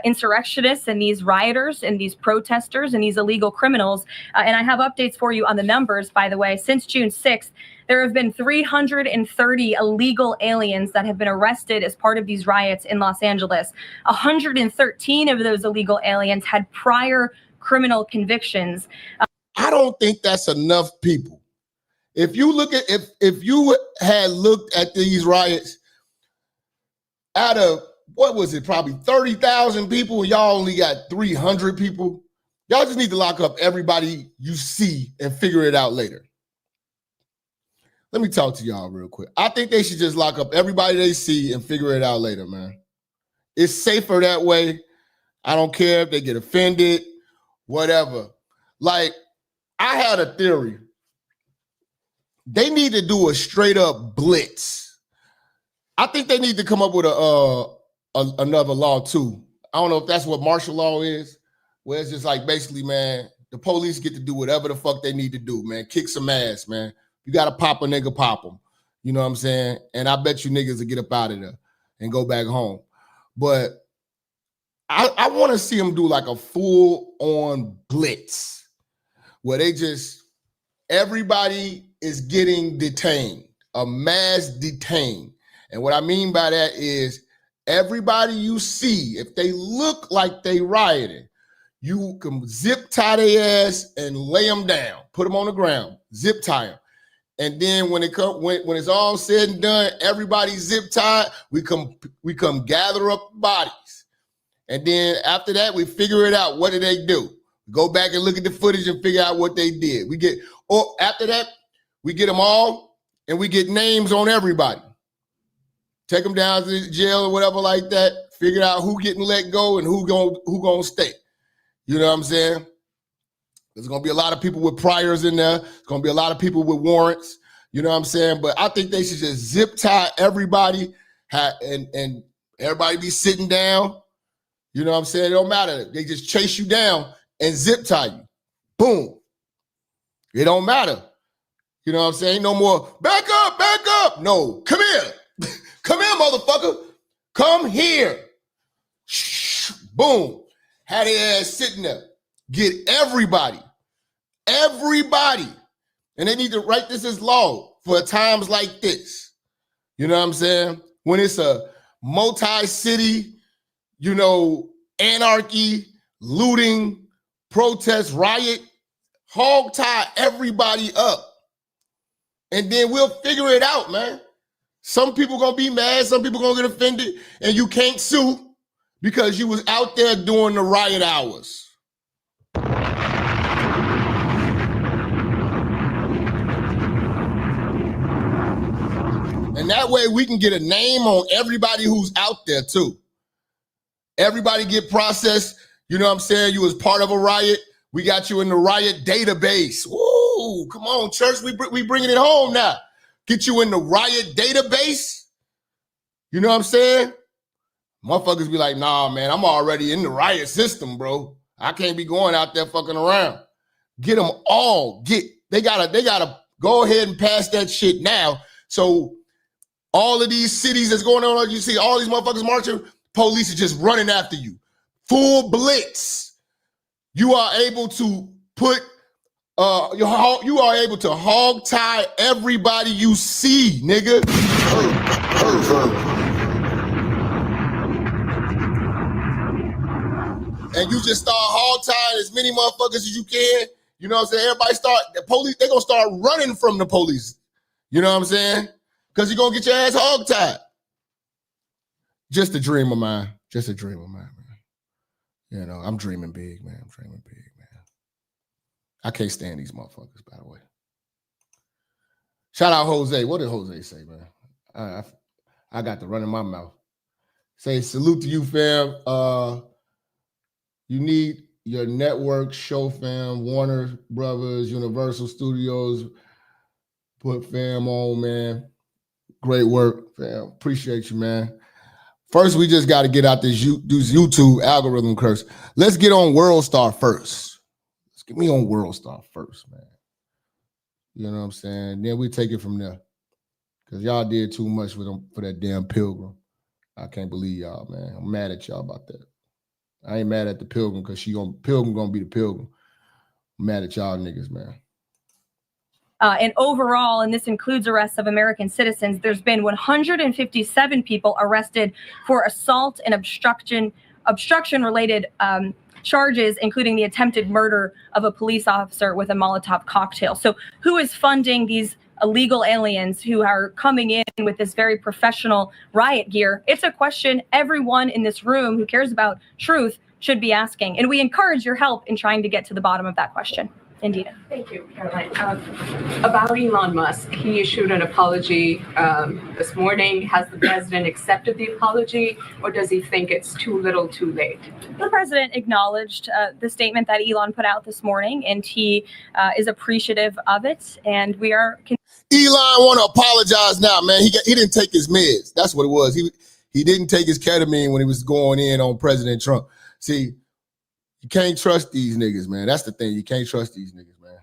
insurrectionists and these rioters and these protesters and these illegal criminals. And I have updates for you on the numbers, by the way. Since June 6th, there have been 330 illegal aliens that have been arrested as part of these riots in Los Angeles. 113 of those illegal aliens had prior criminal convictions. I don't think that's enough people. If you look at, if you had looked at these riots, out of, what was it, probably 30,000 people, y'all only got 300 people. Y'all just need to lock up everybody you see and figure it out later. Let me talk to y'all real quick. I think they should just lock up everybody they see and figure it out later, man. It's safer that way. I don't care if they get offended, whatever. Like, I had a theory. They need to do a straight up blitz. I think they need to come up with another law too. I don't know if that's what martial law is, where it's just like, basically, man, the police get to do whatever the fuck they need to do, man. Kick some ass, man. You got to pop a nigga, pop them. You know what I'm saying? And I bet you niggas will get up out of there and go back home. But I want to see them do like a full-on blitz where they just, everybody is getting detained, a mass detained. And what I mean by that is everybody you see, if they look like they rioting, you can zip tie their ass and lay them down, put them on the ground, zip tie them. And then when it's all said and done, everybody zip tied, we come gather up bodies. And then after that, we figure it out. What did they do? Go back and look at the footage and figure out what they did. After that, we get them all and we get names on everybody. Take them down to the jail or whatever like that. Figure out who getting let go and who gonna stay. You know what I'm saying? There's gonna be a lot of people with priors in there. There's gonna be a lot of people with warrants. You know what I'm saying? But I think they should just zip tie everybody and everybody be sitting down. You know what I'm saying? It don't matter. They just chase you down and zip tie you. Boom. It don't matter. You know what I'm saying? No more back up, back up. No, come here. Come here, motherfucker. Come here. Shh. Boom. Had their ass sitting there. Get everybody. And they need to write this as law for times like this. You know what I'm saying? When it's a multi-city, anarchy, looting, protest, riot, hog tie everybody up. And then we'll figure it out, man. Some people gonna be mad, some people gonna get offended, and you can't sue because you was out there during the riot hours. And that way we can get a name on everybody who's out there too. Everybody get processed. You know what I'm saying? You was part of a riot. We got you in the riot database. Woo, come on, church. We bringing it home now. Get you in the riot database. You know what I'm saying? Motherfuckers be like, nah, man, I'm already in the riot system, bro. I can't be going out there fucking around. Get them all. They gotta go ahead and pass that shit now. So all of these cities that's going on, you see all these motherfuckers marching, police are just running after you. Full blitz. You are able to put, you are able to hog tie everybody you see, nigga. And you just start hog tying as many motherfuckers as you can. You know what I'm saying? The police, they're gonna start running from the police. You know what I'm saying? Because you're gonna get your ass hog tied. Just a dream of mine. Man. You know, I'm dreaming big, man. I can't stand these motherfuckers, by the way. Shout out Jose. What did Jose say, man? I got the run in my mouth. Say salute to you, fam. You your network, show fam, Warner Brothers, Universal Studios, put fam on, man. Great work, fam. Appreciate you, man. First, we just got to get out this YouTube algorithm curse. Let's get on World Star first. Let's get me on World Star first, man. You know what I'm saying? Then we take it from there. Because y'all did too much for them for that damn Pilgrim. I can't believe y'all, man. I'm mad at y'all about that. I ain't mad at the Pilgrim because Pilgrim gonna be the Pilgrim. I'm mad at y'all niggas, man. And overall, and this includes arrests of American citizens, there's been 157 people arrested for assault and obstruction-related charges, including the attempted murder of a police officer with a Molotov cocktail. So who is funding these illegal aliens who are coming in with this very professional riot gear? It's a question everyone in this room who cares about truth should be asking. And we encourage your help in trying to get to the bottom of that question. Indeed. Thank you, Caroline. About Elon Musk, he issued an apology this morning. Has the president accepted the apology, or does he think it's too little too late? The president acknowledged the statement that Elon put out this morning, and he is appreciative of it. And we are... Elon want to apologize now, man. He didn't take his meds. That's what it was. He didn't take his ketamine when he was going in on President Trump. See, you can't trust these niggas, man. That's the thing. You can't trust these niggas, man.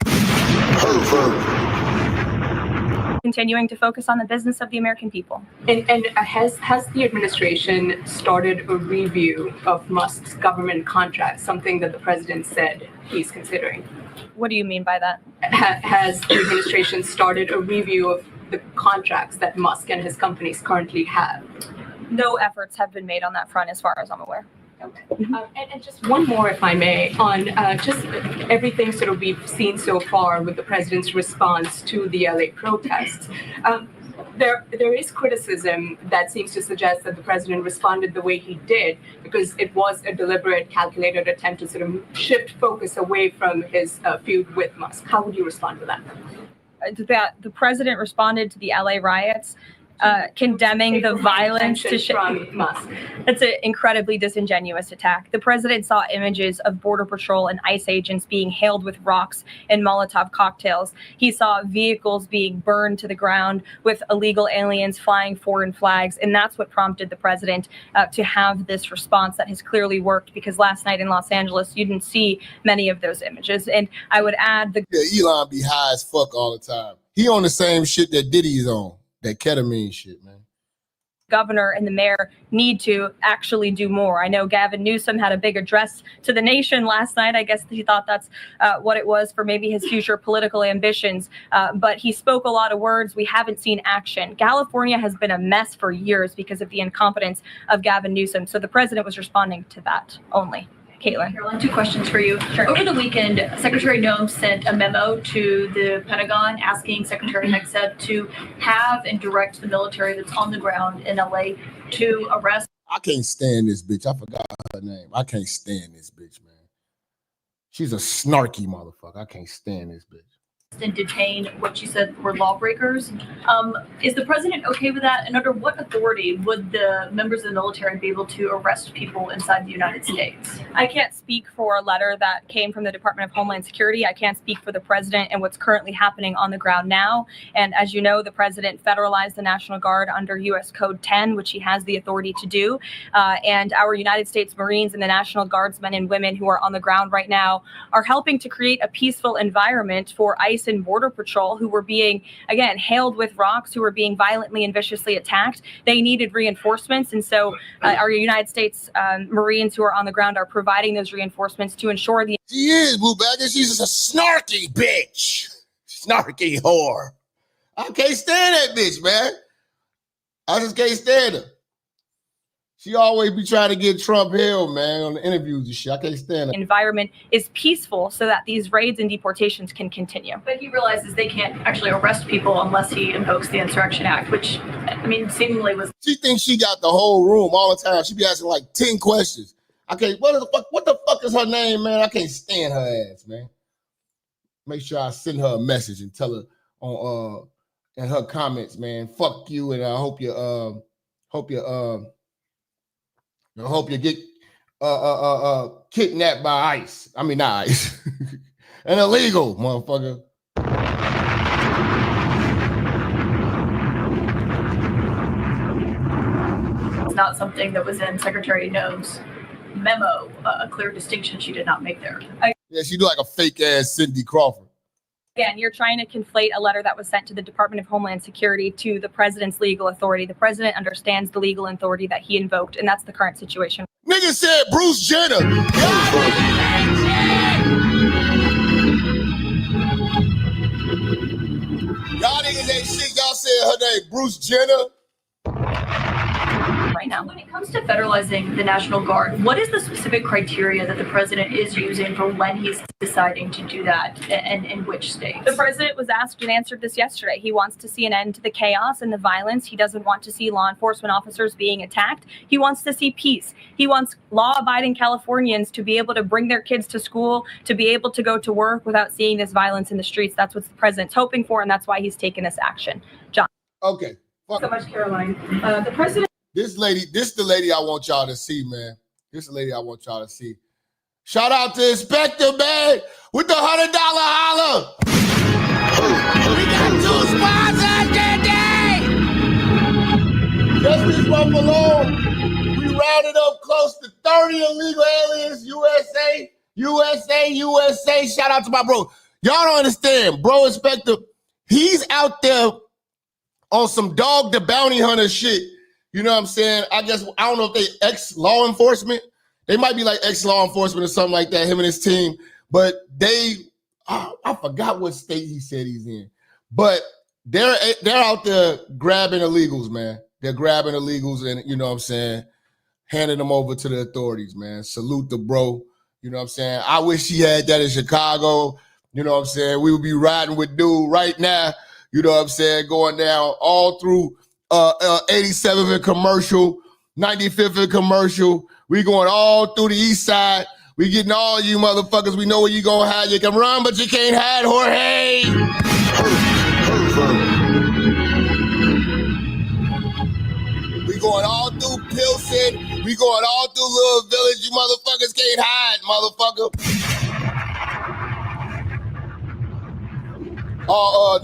Continuing to focus on the business of the American people. And has the administration started a review of Musk's government contracts, something that the president said he's considering? What do you mean by that? Has the administration started a review of the contracts that Musk and his companies currently have? No efforts have been made on that front as far as I'm aware. Okay. And just one more, if I may, on just everything sort of we've seen so far with the president's response to the LA protests. There is criticism that seems to suggest that the president responded the way he did because it was a deliberate, calculated attempt to sort of shift focus away from his feud with Musk. How would you respond to that? The president responded to the LA riots, condemning the violence from Musk. It's an incredibly disingenuous attack. The president saw images of Border Patrol and ICE agents being hailed with rocks and Molotov cocktails. He saw vehicles being burned to the ground with illegal aliens flying foreign flags. And that's what prompted the president to have this response that has clearly worked, because last night in Los Angeles, you didn't see many of those images. And I would add Elon be high as fuck all the time. He on the same shit that Diddy's on. That ketamine shit, man. Governor and the mayor need to actually do more. I know Gavin Newsom had a big address to the nation last night. I guess he thought that's what it was for maybe his future political ambitions. But he spoke a lot of words. We haven't seen action. California has been a mess for years because of the incompetence of Gavin Newsom. So the president was responding to that only. Caitlin. Caroline, 2 questions for you. Sure. Over the weekend, Secretary Noem sent a memo to the Pentagon asking Secretary Hegseth to have and direct the military that's on the ground in LA to arrest. I can't stand this bitch. I forgot her name. I can't stand this bitch, man. She's a snarky motherfucker. I can't stand this bitch. And detain what you said were lawbreakers. Is the president okay with that? And under what authority would the members of the military be able to arrest people inside the United States? I can't speak for a letter that came from the Department of Homeland Security. I can't speak for the president and what's currently happening on the ground now. And as you know, the president federalized the National Guard under U.S. Code 10, which he has the authority to do. And our United States Marines and the National Guardsmen and women who are on the ground right now are helping to create a peaceful environment for ICE and Border Patrol, who were being, again, hailed with rocks, who were being violently and viciously attacked. They needed reinforcements. And so our United States Marines who are on the ground are providing those reinforcements to ensure the... She is, boo bag, and she's just a snarky bitch. Snarky whore. I can't stand that bitch, man. I just can't stand her. She always be trying to get Trump held, man, on the interviews and shit. I can't stand it. Environment is peaceful so that these raids and deportations can continue. But he realizes they can't actually arrest people unless he invokes the Insurrection Act, which, I mean, seemingly was... She thinks she got the whole room all the time. She be asking like 10 questions. What the fuck is her name, man? I can't stand her ass, man. Make sure I send her a message and tell her on in her comments, man, fuck you, and I hope you get kidnapped by ICE. I mean, not ICE. An illegal motherfucker. It's not something that was in Secretary No's memo, a clear distinction she did not make there. Yeah, she do like a fake ass Cindy Crawford. Again, you're trying to conflate a letter that was sent to the Department of Homeland Security to the president's legal authority. The president understands the legal authority that he invoked, and that's the current situation. Nigga said Bruce Jenner. Y'all niggas ain't shit. Y'all said her name Bruce Jenner. Right now, when it comes to federalizing the National Guard, what is the specific criteria that the president is using for when he's deciding to do that, and in which states? The president was asked and answered this yesterday. He wants to see an end to the chaos and the violence. He doesn't want to see law enforcement officers being attacked. He wants to see peace. He wants law-abiding Californians to be able to bring their kids to school, to be able to go to work without seeing this violence in the streets. That's what the president's hoping for, and that's why he's taken this action. John. Okay. Thanks so much, Caroline. The president. This the lady I want y'all to see, man. This the lady I want y'all to see. Shout out to Inspector, man, with the $100 holler. We got 2 sponsors today. Just this month alone, we rounded up close to 30 illegal aliens. USA. Shout out to my bro. Y'all don't understand, bro. Inspector, he's out there on some dog the bounty hunter shit. You know what I'm saying? I don't know if they ex-law enforcement. They might be like ex-law enforcement or something like that, him and his team. But I forgot what state he said he's in. But they're out there grabbing illegals, man. They're grabbing illegals and, you know what I'm saying, handing them over to the authorities, man. Salute the bro. You know what I'm saying? I wish he had that in Chicago. You know what I'm saying? We would be riding with dude right now. You know what I'm saying? Going down all through 87th and Commercial, 95th and Commercial. We going all through the east side. We getting all you motherfuckers. We know where you gonna hide. You can run, but you can't hide, Jorge. We going all through Pilsen. We going all through Little Village. You motherfuckers can't hide, motherfucker.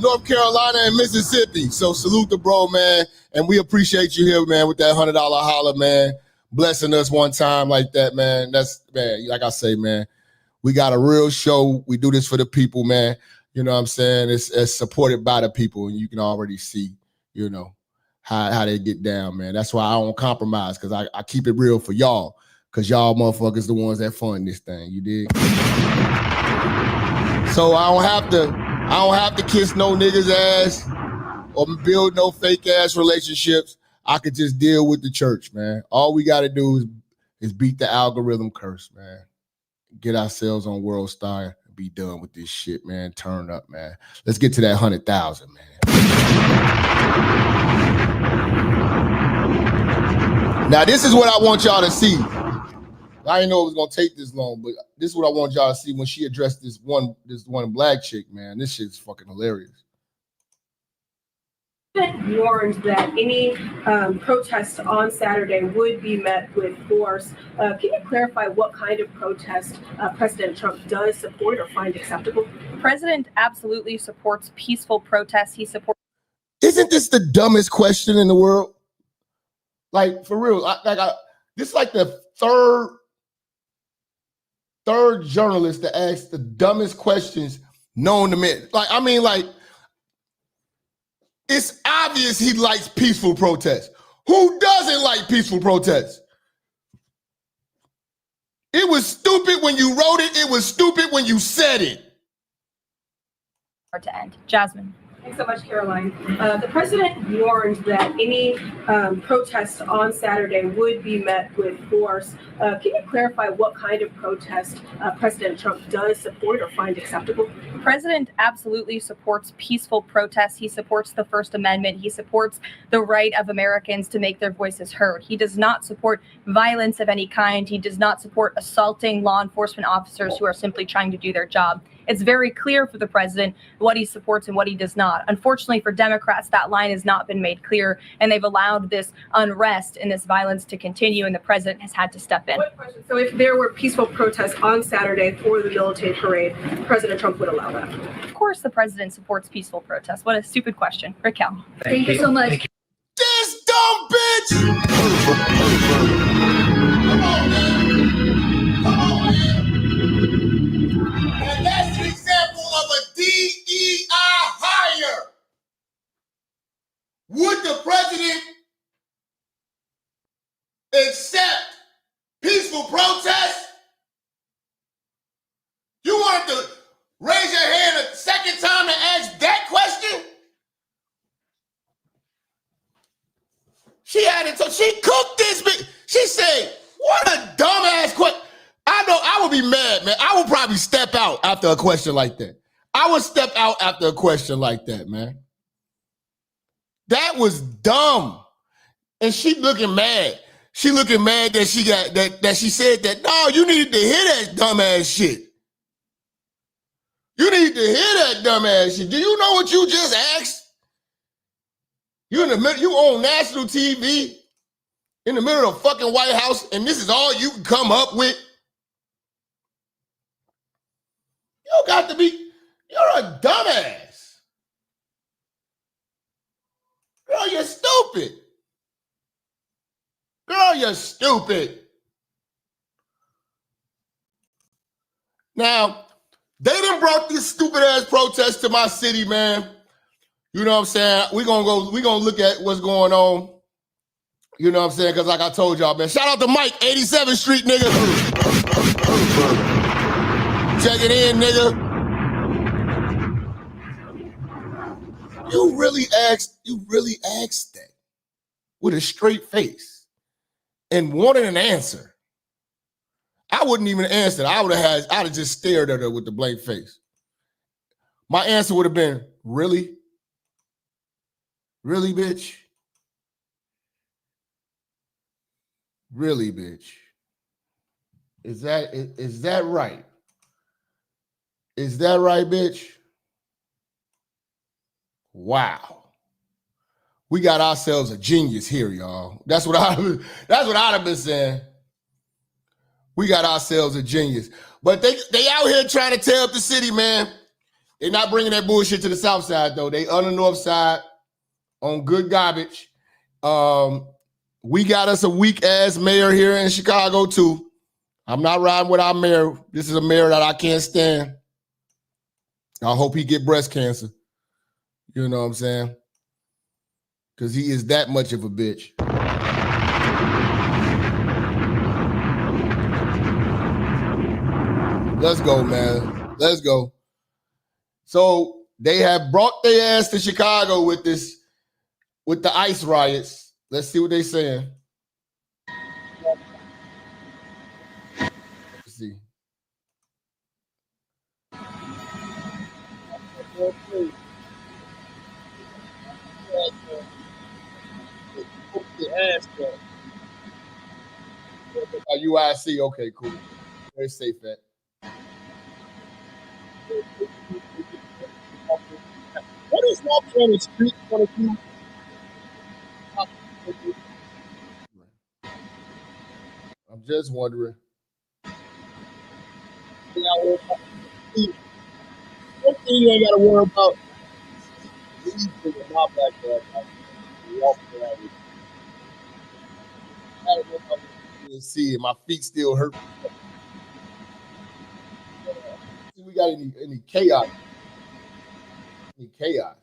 North Carolina and Mississippi. So salute the bro, man. And we appreciate you here, man, with that $100 holler, man. Blessing us one time like that, man. That's, man, like I say, man, we got a real show. We do this for the people, man. You know what I'm saying? It's supported by the people, and you can already see, you know, how they get down, man. That's why I don't compromise, because I keep it real for y'all, because y'all motherfuckers the ones that fund this thing, you dig? So I don't have to kiss no niggas ass or build no fake ass relationships. I could just deal with the church, man. All we got to do is beat the algorithm curse, man. Get ourselves on World Star and be done with this shit, man. Turn up, man. Let's get to that 100,000, man. Now, this is what I want y'all to see. I didn't know it was gonna take this long, but this is what I want y'all to see when she addressed this one black chick, man. This shit's fucking hilarious. Warned that any protests on Saturday would be met with force. Can you clarify what kind of protest President Trump does support or find acceptable? The president absolutely supports peaceful protests. He supports. Isn't this the dumbest question in the world? Like, for real, this is like the third journalist to ask the dumbest questions known to men. Like, I mean, like, it's obvious he likes peaceful protests. Who doesn't like peaceful protests? It was stupid when you wrote it. It was stupid when you said it. To end. Jasmine. Thanks so much, Caroline. The president warned that any protests on Saturday would be met with force. Can you clarify what kind of protest President Trump does support or find acceptable? The president absolutely supports peaceful protests. He supports the First Amendment. He supports the right of Americans to make their voices heard. He does not support violence of any kind. He does not support assaulting law enforcement officers who are simply trying to do their job. It's very clear for the president what he supports and what he does not. Unfortunately for Democrats, that line has not been made clear, and they've allowed this unrest and this violence to continue, and the president has had to step in. So if there were peaceful protests on Saturday for the military parade, President Trump would allow that? Of course the president supports peaceful protests. What a stupid question. Raquel. Thank you so much. This dumb bitch! Come on, man. Come on, man. And that's an example of a DEI hire. Would the president accept peaceful protest? You wanted to raise your hand a second time to ask that question? She had it, so she cooked this bitch. She said, what a dumbass question. I know I would be mad, man. I would probably step out after a question like that. I would step out after a question like that, man. That was dumb. And she looking mad. She looking mad that she got that she said that. No, you needed to hear that dumbass shit. You need to hear that dumbass shit. Do you know what you just asked? You in the middle, you on national TV in the middle of the fucking White House, and this is all you can come up with? You got to be, you're a dumbass. Girl, you're stupid. Girl, you're stupid. Now, they done brought this stupid ass protest to my city, man. You know what I'm saying? We're gonna look at what's going on. You know what I'm saying? Because like I told y'all, man. Shout out to Mike, 87th Street, nigga. Check it in, nigga. You really asked that with a straight face and wanted an answer. I wouldn't even answer. I'd have just stared at her with the blank face. My answer would have been, really? Really, bitch? Really, bitch? Is that right? Is that right, bitch? Wow. We got ourselves a genius here, y'all. That's what I'd have been saying. We got ourselves a genius. But they out here trying to tear up the city, man. They're not bringing that bullshit to the south side, though. They on the north side on good garbage. We got us a weak-ass mayor here in Chicago, too. I'm not riding with our mayor. This is a mayor that I can't stand. I hope he get breast cancer. You know what I'm saying? Because he is that much of a bitch. Let's go, man. Let's go. So they have brought their ass to Chicago with the ICE riots. Let's see what they're saying. Let's see. UIC, okay, cool. Very safe at. What is walking on the street gonna do? I'm just wondering. One thing you ain't gotta worry about. My black dad, see, my feet still hurt. We got any chaos? Any chaos?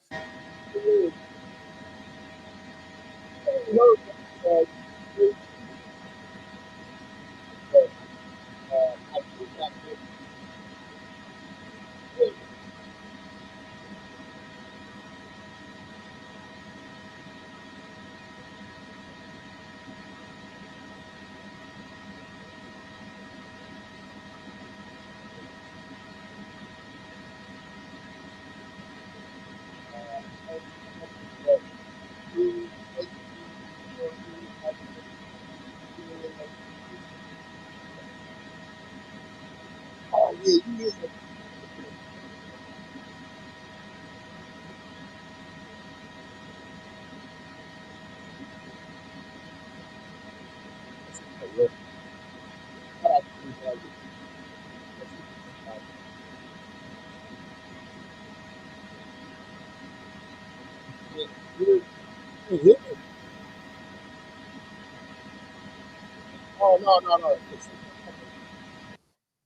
Oh, no.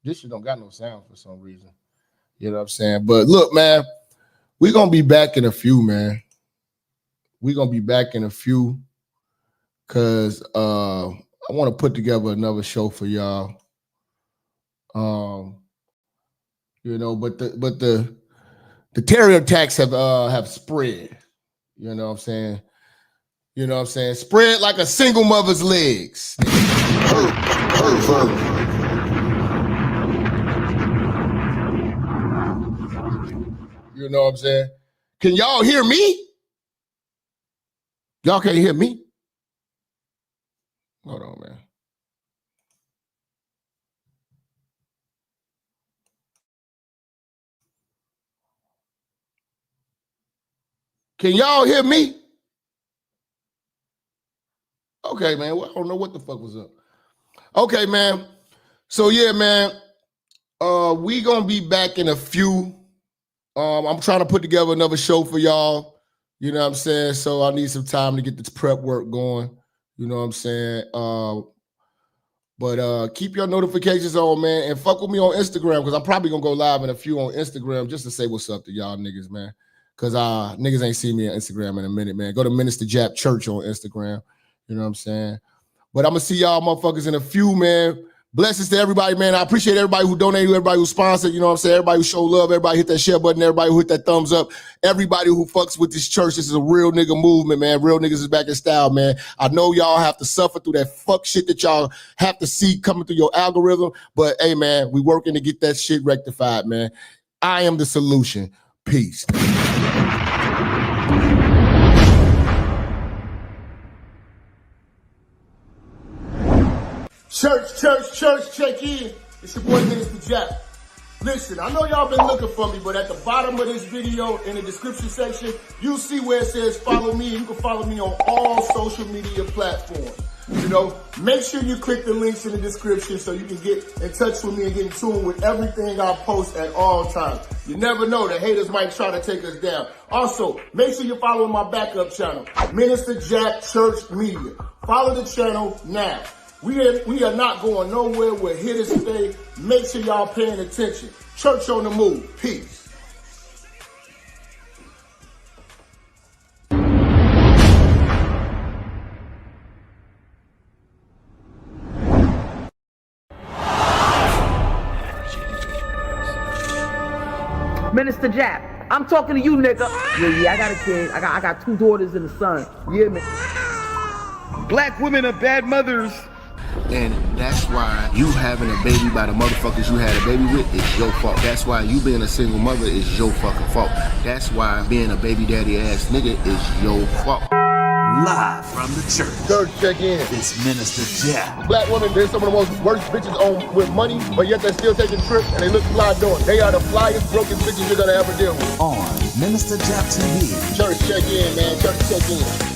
This shit don't got no sound for some reason. You know what I'm saying? But look, man, we're going to be back in a few, man. We're going to be back in a few because I want to put together another show for y'all. You know, but the terror attacks have spread. You know what I'm saying? You know what I'm saying? Spread like a single mother's legs. You know what I'm saying? Can y'all hear me? Y'all can't hear me? Hold on, man. Can y'all hear me? Okay, man. Well, I don't know what the fuck was up. Okay, man. So yeah, man. We gonna be back in a few. I'm trying to put together another show for y'all. You know what I'm saying? So I need some time to get this prep work going. You know what I'm saying? But keep your notifications on, man, and fuck with me on Instagram because I'm probably gonna go live in a few on Instagram just to say what's up to y'all niggas, man. Because niggas ain't seen me on Instagram in a minute, man. Go to Minister Jap Church on Instagram. You know what I'm saying? But I'm gonna see y'all motherfuckers in a few, man. Blessings to everybody, man. I appreciate everybody who donated, everybody who sponsored, you know what I'm saying? Everybody who showed love, everybody hit that share button, everybody who hit that thumbs up, everybody who fucks with this church. This is a real nigga movement, man. Real niggas is back in style, man. I know y'all have to suffer through that fuck shit that y'all have to see coming through your algorithm, but hey, man, we working to get that shit rectified, man. I am the solution. Peace. Church, check in. It's your boy, Minister Jap. Listen, I know y'all been looking for me, but at the bottom of this video, in the description section, you see where it says follow me. You can follow me on all social media platforms. You know, make sure you click the links in the description so you can get in touch with me and get in tune with everything I post at all times. You never know, the haters might try to take us down. Also, make sure you're following my backup channel, Minister Jap Church Media. Follow the channel now. We are not going nowhere. We're here to stay. Make sure y'all paying attention. Church on the move. Peace. Minister Jap, I'm talking to you, nigga. Yeah, I got a kid. I got 2 daughters and a son. You hear me? Black women are bad mothers. And that's why you having a baby by the motherfuckers you had a baby with is your fault. That's why you being a single mother is your fucking fault. That's why being a baby daddy ass nigga is your fault. Live from the church. Church, check in. It's Minister Jap. Black women, they're some of the most worst bitches on with money, but yet they're still taking trips and they look fly doing. They are the flyest, broken bitches you're gonna ever deal with. On Minister Jap TV. Church, check in, man. Church, check in.